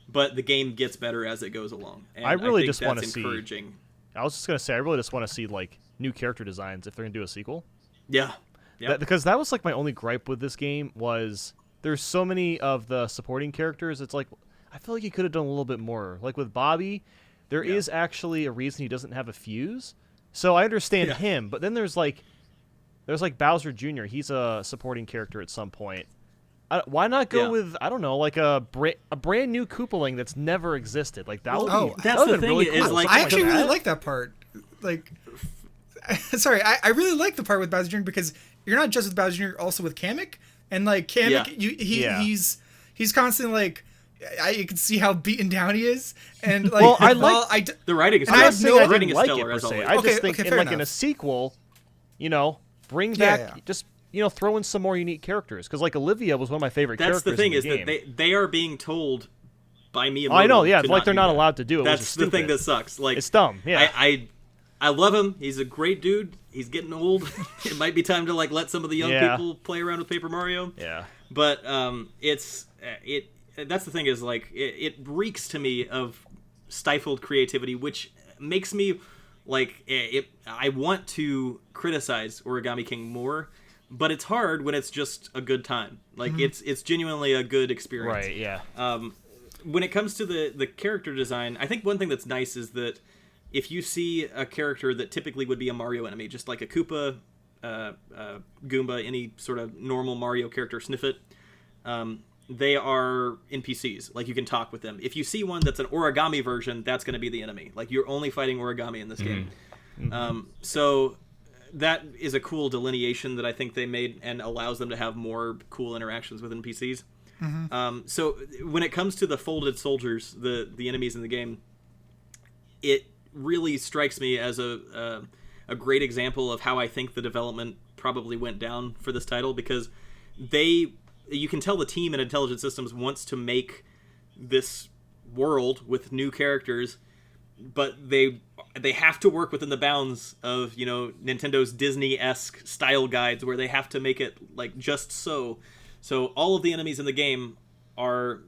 but the game gets better as it goes along. And I really think just want to that's see. Encouraging. I was just gonna say, I really just want to see like new character designs if they're gonna do a sequel. Yeah. Because that was like my only gripe with this game was there's so many of the supporting characters. It's like I feel like he could have done a little bit more. Like with Bobby, there is actually a reason he doesn't have a fuse. So I understand him, but then there's like there's like Bowser Jr. He's a supporting character at some point. Why not go with, I don't know, like a brand new Koopaling that's never existed? Like that would be, that's that would the have been thing really is, cool. like, I Something actually like really that. like that part. Like, sorry, I really like the part with Bowser Jr. because you're not just with Bowser Jr., also with Kamek, and like Kamek, he's constantly like, you can see how beaten down he is, and like, Well, the writing is and I have stellar. no- The I writing didn't is like stellar it per as se. always. I Okay, just think okay, fair in a enough. sequel, bring back just throw in some more unique characters because like Olivia was one of my favorite That's characters. the thing in is the game. that they are being told by Miyamoto. I know, yeah, to like they're do not that. allowed to do it. That's which is the thing stupid. that sucks. Like It's dumb. Yeah. I love him. He's a great dude. He's getting old. It might be time to like let some of the young people play around with Paper Mario. Yeah. But that's the thing is like it reeks to me of stifled creativity, which makes me like I want to criticize Origami King more, but it's hard when it's just a good time. Like it's genuinely a good experience. Right. Yeah. When it comes to the character design, I think one thing that's nice is that if you see a character that typically would be a Mario enemy, just like a Koopa, Goomba, any sort of normal Mario character, Sniffet, they are NPCs. Like, you can talk with them. If you see one that's an Origami version, that's going to be the enemy. Like, you're only fighting Origami in this game. So that is a cool delineation that I think they made and allows them to have more cool interactions with NPCs. So when it comes to the folded soldiers, the enemies in the game, it really strikes me as a great example of how I think the development probably went down for this title, because you can tell the team in Intelligent Systems wants to make this world with new characters, but they have to work within the bounds of Nintendo's Disney-esque style guides, where they have to make it like just so. So all of the enemies in the game are,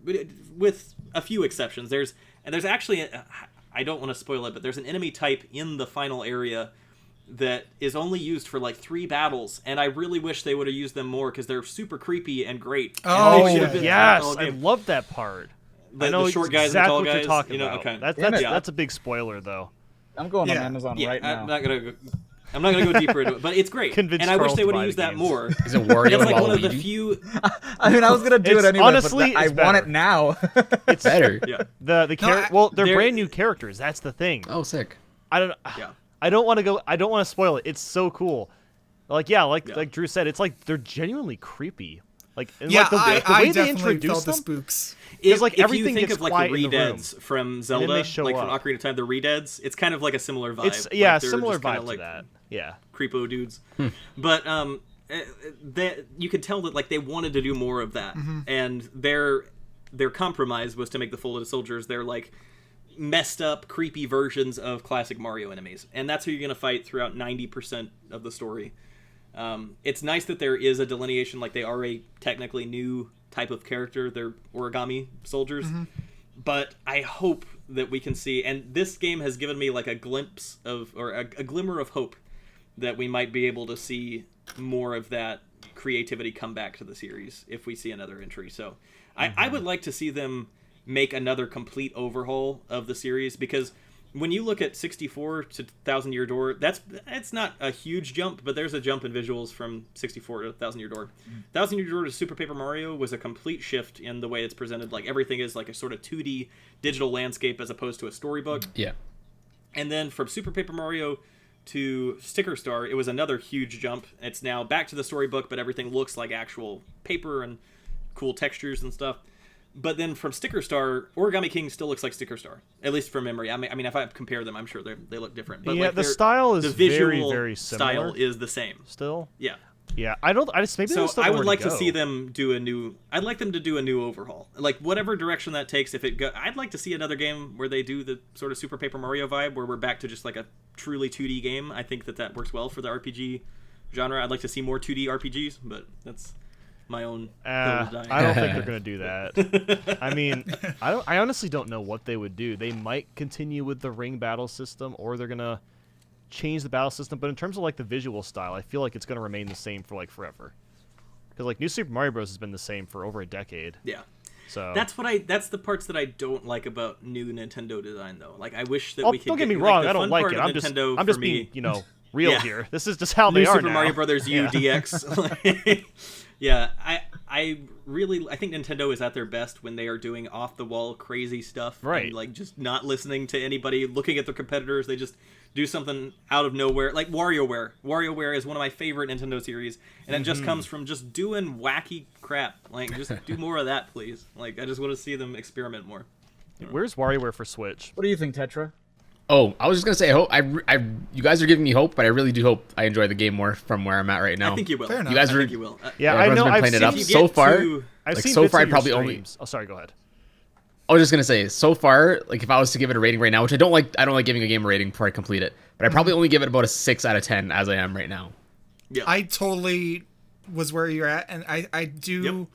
with a few exceptions, there's actually I don't want to spoil it, but there's an enemy type in the final area that is only used for like 3 battles, and I really wish they would have used them more because they're super creepy and great. Oh, And they should have been yes, the whole I game. love that part. The I know short guys exactly and the tall what guys. you're talking about. Okay. That's a big spoiler, though. I'm going on Yeah. Amazon Yeah, right now. I'm not gonna go deeper into it, but it's great. Convince and I wish Charles they to would buy have the used that games. more. Is it Wario That's and like one of the Waluigi? few. I mean, I was gonna do It's- it anyway, honestly, but I it's want better. it now. It's Better. Yeah. They're they're- brand new characters. That's the thing. Oh, sick. I don't want to spoil it. It's so cool. Like Drew said, it's like they're genuinely creepy. Like, and Yeah, like the I way they definitely introduce felt the them. spooks. Because, like, if everything you think gets of like quiet the in the room. Redeads from then Zelda, they show like from up. Ocarina of Time, the Redeads, it's kind of like a similar vibe. It's Like, they're similar just kinda vibe like to that. Yeah. creepo dudes. But you could tell that like they wanted to do more of that, and their compromise was to make the folded soldiers. They're like messed up, creepy versions of classic Mario enemies, and that's who you're gonna fight throughout 90% of the story. It's nice that there is a delineation, like they are a technically new type of character. They're Origami soldiers, but I hope that we can see, and this game has given me like a glimpse of, or a glimmer of hope that we might be able to see more of that creativity come back to the series if we see another entry. So I would like to see them make another complete overhaul of the series, because when you look at 64 to Thousand Year Door, it's not a huge jump, but there's a jump in visuals from 64 to Thousand Year Door. Thousand Year Door to Super Paper Mario was a complete shift in the way it's presented. Like, everything is like a sort of 2D digital landscape as opposed to a storybook. Yeah. And then from Super Paper Mario to Sticker Star, it was another huge jump. It's now back to the storybook, but everything looks like actual paper and cool textures and stuff. But then from Sticker Star, Origami King still looks like Sticker Star, at least from memory. I mean, if I compare them, I'm sure they look different. But Yeah, like the style is the visual very, very similar. style is the same. Still. Yeah. Yeah. I just maybe So there's still I more would like to go. see them do a new. I'd like them to do a new overhaul, like whatever direction that takes. I'd like to see another game where they do the sort of Super Paper Mario vibe, where we're back to just like a truly 2D game. I think that works well for the RPG genre. I'd like to see more 2D RPGs, but that's my own hill to die. I don't think they're gonna do that. I mean, I honestly don't know what they would do. They might continue with the ring battle system, or they're gonna change the battle system. But in terms of like the visual style, I feel like it's gonna remain the same for like forever. Because like New Super Mario Bros. Has been the same for over a decade. Yeah. So That's the parts that I don't like about new Nintendo design, though. Like, I wish that we could. Don't get me like, wrong, the I don't fun like part it. of I'm just Nintendo for being me. real Yeah. here. This is just how New they are Super now. Mario Brothers U Yeah. DX. Yeah, I think Nintendo is at their best when they are doing off the wall crazy stuff, Right. And like just not listening to anybody, looking at their competitors. They just do something out of nowhere, like WarioWare. WarioWare is one of my favorite Nintendo series, and it just comes from just doing wacky crap. Like, just do more of that, please. Like, I just want to see them experiment more. Where's WarioWare for Switch? What do you think, Tetra? Oh, I was just gonna say, you guys are giving me hope, but I really do hope I enjoy the game more from where I'm at right now. I think you will. Fair enough. You guys I were, think you will. Yeah, I everyone's know. been I've playing seen, it up If you so get far. to- I've like, seen so bits far, of I'd your probably only. streams. Oh, sorry. Go ahead. I was just gonna say, so far, like if I was to give it a rating right now, which I don't like giving a game a rating before I complete it, but I probably only give it about a 6 out of 10 as I am right now. Yeah. I totally was where you're at, and I do, Yep.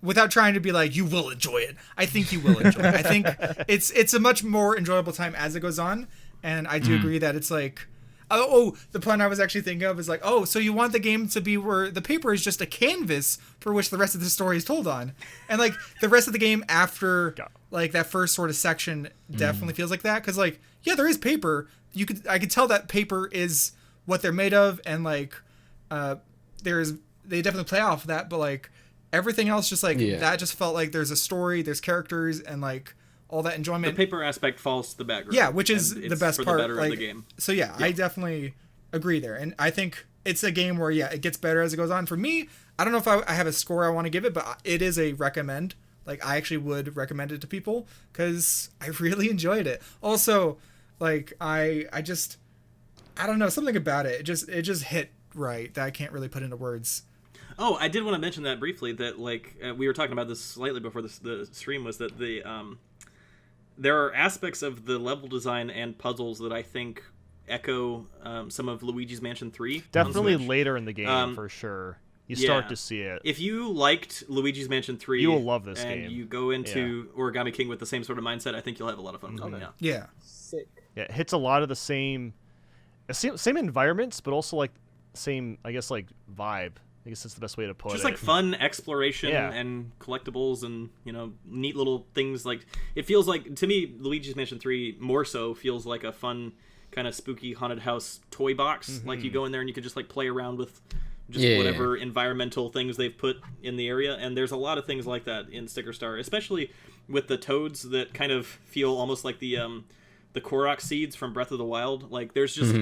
without trying to be like, you will enjoy it. I think you will enjoy it. I think it's a much more enjoyable time as it goes on, and I do agree that it's like, the point I was actually thinking of is like, so you want the game to be where the paper is just a canvas for which the rest of the story is told on, and like the rest of the game after like that first sort of section definitely feels like that, because like, yeah, there is paper. I could tell that paper is what they're made of, and like they definitely play off of that, but like everything else just like that just felt like there's a story, there's characters, and like all that enjoyment. The paper aspect falls to the background. Yeah, which is and the it's best for part. The better like, of the game. So yeah, I definitely agree there, and I think it's a game where it gets better as it goes on. For me, I don't know if I have a score I want to give it, but it is a recommend. Like, I actually would recommend it to people because I really enjoyed it. Also, like I don't know, something about it. It just hit right that I can't really put into words. Oh, I did want to mention that briefly. That like we were talking about this slightly before the stream, was that there are aspects of the level design and puzzles that I think echo some of Luigi's Mansion 3. on Definitely Switch. later in the game for sure. You start to see it. If you liked Luigi's Mansion 3, You will love this and game. you go into Origami King with the same sort of mindset, I think you'll have a lot of fun. Yeah. Yeah. Yeah, it hits a lot of the same environments, but also like same, I guess, like vibe. I guess that's the best way to put Just it. like fun exploration Yeah. and collectibles and, neat little things. Like, it feels like, to me, Luigi's Mansion 3 more so feels like a fun kind of spooky haunted house toy box. Like, you go in there and you can just like play around with just whatever environmental things they've put in the area. And there's a lot of things like that in Sticker Star, especially with the toads that kind of feel almost like the Korok seeds from Breath of the Wild. Like, there's just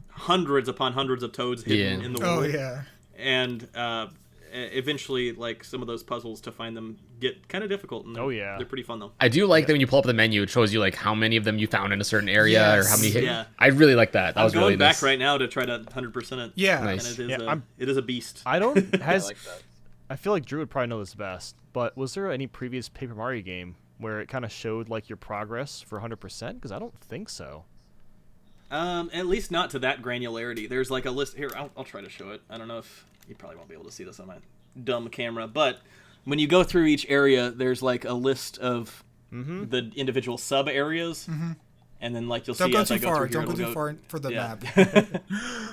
hundreds upon hundreds of toads hidden in the world. Oh yeah. And eventually, like, some of those puzzles to find them get kind of difficult. And they're pretty fun though. I do like that when you pull up the menu, it shows you like how many of them you found in a certain area or how many hit. Yeah. I really like that. That I'm was going really back nice. right now to try to 100% it. Yeah. Nice. And it is a beast. I don't has like that. I feel like Drew would probably know this best, but was there any previous Paper Mario game where it kind of showed like your progress for 100%? Because I don't think so. At least not to that granularity. There's like a list here. I'll try to show it. I don't know if you probably won't be able to see this on my dumb camera, but when you go through each area, there's like a list of the individual sub areas, and then like you'll Don't see go as too I go far. through here, Don't go it'll too far for the yeah. map.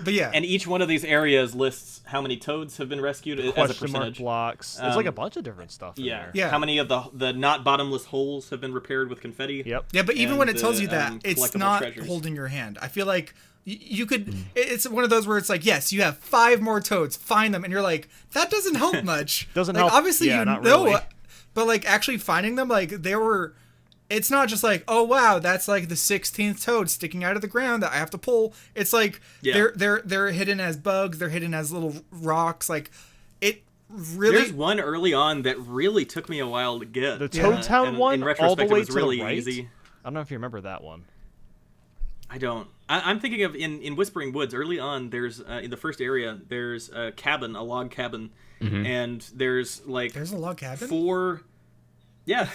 But yeah. And each one of these areas lists how many toads have been rescued as a Question mark percentage. blocks. It's like a bunch of different stuff in Yeah. there. Yeah. How many of the not bottomless holes have been repaired with confetti? Yep. Yeah, but even and when it tells the, you that, it's collectible not treasures. holding your hand. I feel like you could. It's one of those where it's like, yes, you have 5 more toads. Find them, and you're like, that doesn't help much. Doesn't like, help. Obviously, Yeah, you not know, really. but like actually finding them, like they were. It's not just like, oh wow, that's like the 16th toad sticking out of the ground that I have to pull. It's like they're hidden as bugs. They're hidden as little rocks. Like it really. There's one early on that really took me a while to get. The Toad Town and one, in all retrospect, the way it was to really the right. easy. I don't know if you remember that one. I don't. I'm thinking of in Whispering Woods early on. There's in the first area. There's a cabin, a log cabin, and there's like There's a log cabin. 4. Yeah,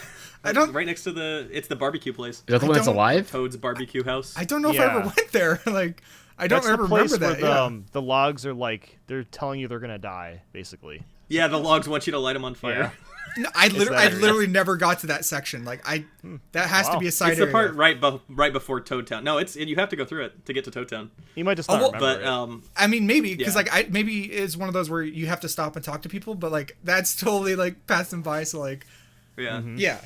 I don't- right next to it's the barbecue place. Is that the one that's don't- alive? Toad's barbecue house. I don't know if I ever Yeah. went there. Like I don't That's ever the place remember that. where Yeah. the logs are like they're telling you they're gonna die, basically. Yeah, the logs want you to light them on fire. No, I that area. literally never got to that section. Like that has to Wow. be a side It's the area. part right before Toad Town. No, you have to go through it to get to Toad Town. You might just not well, remember But it. I mean, maybe because Yeah. like maybe it's one of those where you have to stop and talk to people, but like that's totally like passing by. So like yeah. yeah,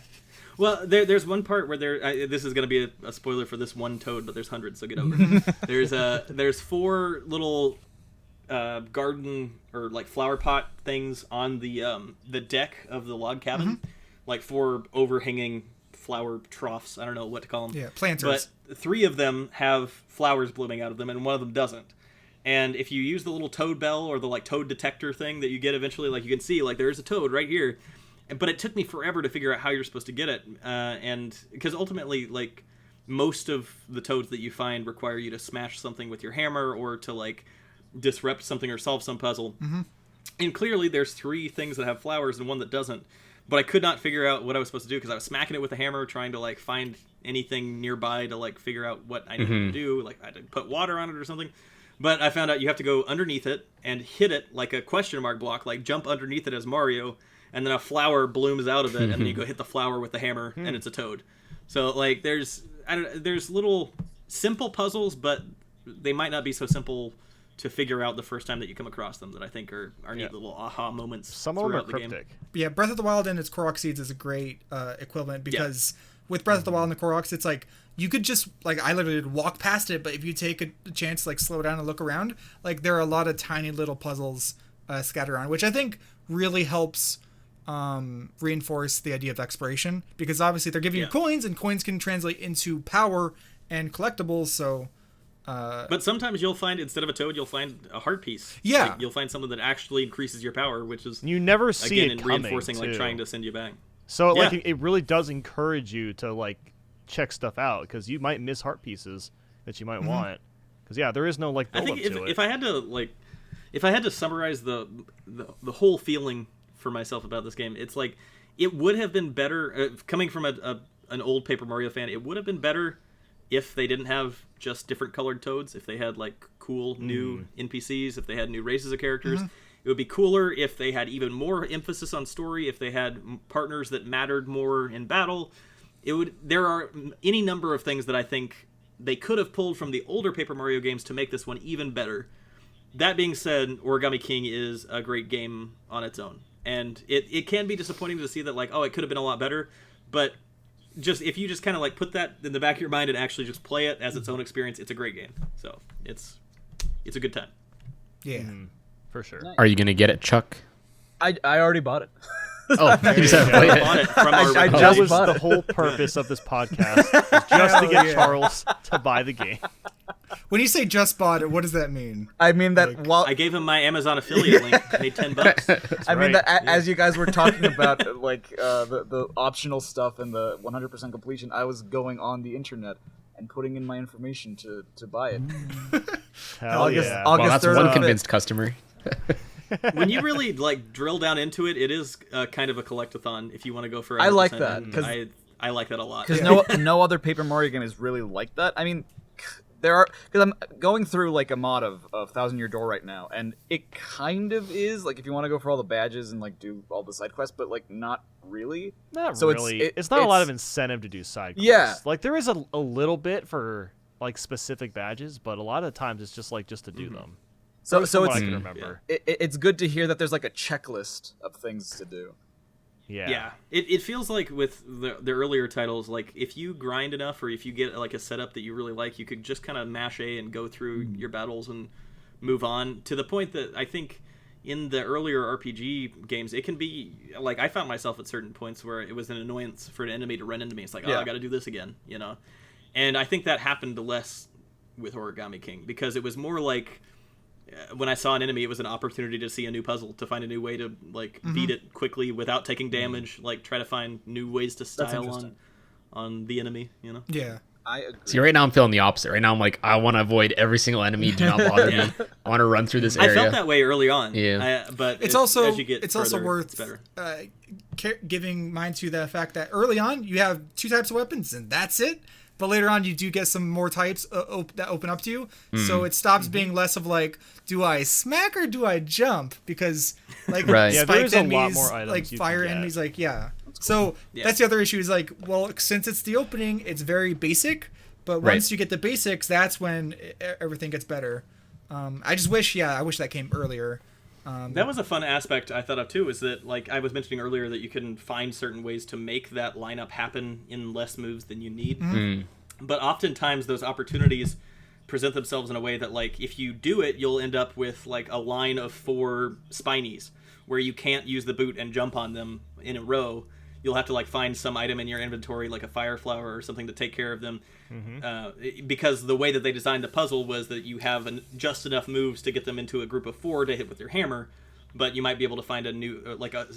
Well, there's one part where this is going to be a spoiler for this one toad, but there's hundreds, so get over it. There's 4 little garden or like flower pot things on the deck of the log cabin, like 4 overhanging flower troughs. I don't know what to call them. Yeah, planters. But 3 of them have flowers blooming out of them, and 1 of them doesn't. And if you use the little toad bell or the like toad detector thing that you get eventually, like you can see, like there's a toad right here. But it took me forever to figure out how you're supposed to get it, and because ultimately, like most of the toads that you find require you to smash something with your hammer or to like disrupt something or solve some puzzle. And clearly, there's 3 things that have flowers and 1 that doesn't. But I could not figure out what I was supposed to do because I was smacking it with a hammer, trying to like find anything nearby to like figure out what I needed to do. Like I had to put water on it or something. But I found out you have to go underneath it and hit it like a question mark block, like jump underneath it as Mario, and then a flower blooms out of it, and then you go hit the flower with the hammer, and it's a toad. So like there's little simple puzzles, but they might not be so simple to figure out the first time that you come across them that I think are neat little aha moments. Some of them are throughout the game. cryptic. Yeah, Breath of the Wild and its Korok seeds is a great equivalent because with Breath of the Wild and the Koroks, it's like you could just like I literally would walk past it, but if you take a chance to like slow down and look around, like there are a lot of tiny little puzzles scattered around, which I think really helps reinforce the idea of exploration because obviously they're giving you coins, and coins can translate into power and collectibles. So. But sometimes you'll find, instead of a toad, you'll find a heart piece. Yeah. Like, you'll find something that actually increases your power, which is You never see again it in coming, reinforcing, too. like trying to send you back. So like it really does encourage you to like check stuff out because you might miss heart pieces that you might want. Because there is no like I build think up to it. if I had to summarize the whole feeling for myself about this game, it's like it would have been better coming from an old Paper Mario fan. It would have been better if they didn't have just different colored toads, if they had like cool new NPCs, if they had new races of characters. It would be cooler if they had even more emphasis on story, if they had partners that mattered more in battle. There are any number of things that I think they could have pulled from the older Paper Mario games to make this one even better. That being said, Origami King is a great game on its own. And it can be disappointing to see that like, oh, it could have been a lot better, but if you just kind of like put that in the back of your mind and actually just play it as its own experience, it's a great game. So it's a good time. Yeah. For sure. Are you gonna get it, Chuck? I already bought it. Oh, you just haven't played I it. bought it from our I That just was bought the it. whole purpose of this podcast, was just to get Charles to buy the game. When you say just bought it, what does that mean? I mean that while I gave him my Amazon affiliate link, paid $10. I mean right. that as you guys were talking about like the optional stuff and the 100% completion, I was going on the internet and putting in my information to buy it. Hell August- yeah. August- Well, that's 3rd one of it. convinced customer. When you really like drill down into it, it is kind of a collectathon. If you want to go for, I like 100%, that, and 'cause- I like that a lot. Because no other Paper Mario game is really like that. I mean, because I'm going through like a mod of Thousand Year Door right now, and it kind of is like if you want to go for all the badges and like do all the side quests, but like not really. Not So really. It's not a lot of incentive to do side quests. Yeah. Like there is a little bit for like specific badges, but a lot of times it's just to do them. So From what it's I can remember. it's good to hear that there's like a checklist of things to do. Yeah, it feels like with the earlier titles, like if you grind enough or if you get like a setup that you really like, you could just kind of mash A and go through your battles and move on, to the point that I think in the earlier RPG games, it can be like I found myself at certain points where it was an annoyance for an enemy to run into me. It's like, oh, I got to do this again, you know? And I think that happened less with Origami King because it was more like when I saw an enemy, it was an opportunity to see a new puzzle, to find a new way to like beat it quickly without taking damage, like try to find new ways to style on the enemy, you know? Yeah. I agree. See, right now I'm feeling the opposite. Right now I'm like, I want to avoid every single enemy. Do not bother me. I want to run through this area. I felt that way early on. Yeah. But It's also as you get it's also further, worth it's better. giving mind to the fact that early on you have 2 types of weapons and that's it. But later on, you do get some more types that open up to you. So it stops being less of like, do I smack or do I jump? Because like Right. Yeah, there spiked is a lot enemies, more items like you fire can get. enemies, like So that's the other issue is like, well, since it's the opening, it's very basic. But Right. once you get the basics, that's when everything gets better. I just wish, I wish that came earlier. That was a fun aspect I thought of too, is that, like I was mentioning earlier, that you can find certain ways to make that lineup happen in less moves than you need. But oftentimes those opportunities present themselves in a way that, like, if you do it, you'll end up with like a line of 4 spinies where you can't use the boot and jump on them in a row. You'll have to like find some item in your inventory, like a fire flower or something, to take care of them. Because the way that they designed the puzzle was that you have just enough moves to get them into a group of 4 to hit with your hammer, but you might be able to find a new, like a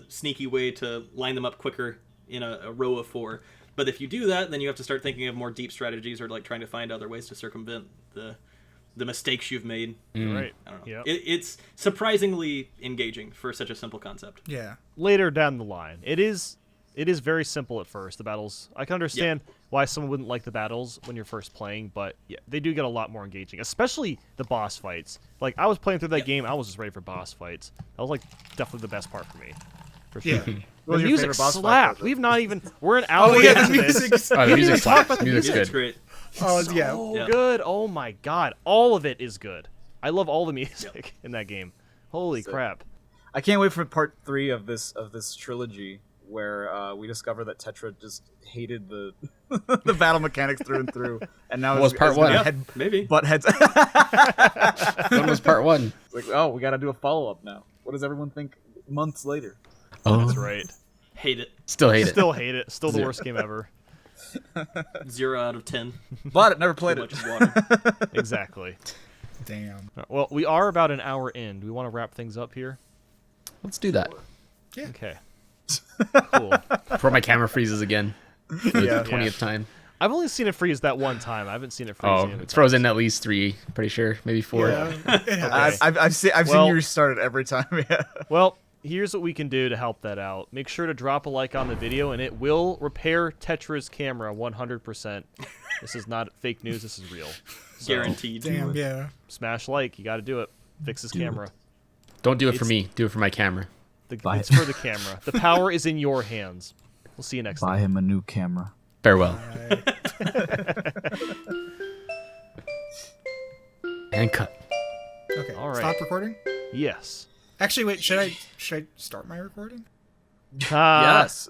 sneaky way to line them up quicker in a row of 4. But if you do that, then you have to start thinking of more deep strategies, or like trying to find other ways to circumvent the mistakes you've made. Right. I don't know. Yep. It's surprisingly engaging for such a simple concept. Yeah. Later down the line, it is very simple at first. The battles, I can understand why someone wouldn't like the battles when you're first playing, but yeah, they do get a lot more engaging, especially the boss fights. Like, I was playing through that game, I was just ready for boss fights. That was like definitely the best part for me. For sure. Yeah. The was your music favorite boss fight, slapped. Patrick? We've not even. We're an hour Oh yeah, into the this. music. Oh, the music even talk about slaps. the Music's It's good. great. Oh yeah. So Yeah. good. Oh my god. All of it is good. I love all the music in that game. Holy Sick. crap. I can't wait for part 3 of this trilogy, where we discover that Tetra just hated the the battle mechanics through and through, and now What was part one? Yeah, maybe. butt heads. When was part 1? Like, oh, we got to do a follow up now. What does everyone think months later? That's right. Hate it. Still hate it. Still hate it. Still the Zero. worst game ever. 0 out of 10. Bought it, never Too played much it. water. Exactly. Damn. Well, we are about an hour in. Do we want to wrap things up here? Let's do that. Yeah. Okay. Cool. Before my camera freezes again. For the Yeah. 20th time. I've only seen it freeze that one time. I haven't seen it freeze. Oh, any other it's time. frozen at least 3, pretty sure. Maybe 4. Yeah. It happens. I've seen Well- you restart it every time. Yeah. Well, here's what we can do to help that out. Make sure to drop a like on the video, and it will repair Tetra's camera 100%. This is not fake news. This is real. So, Guaranteed. Damn. Yeah. smash like. You got to do it. Fix his camera. Don't do it for me. Do it for my camera. It's for the camera. The power is in your hands. We'll see you next time. him a new camera. Farewell. Alright. And cut. Okay. All right. Stop recording. Yes. Actually, wait. Should I start my recording? Ah, Yes.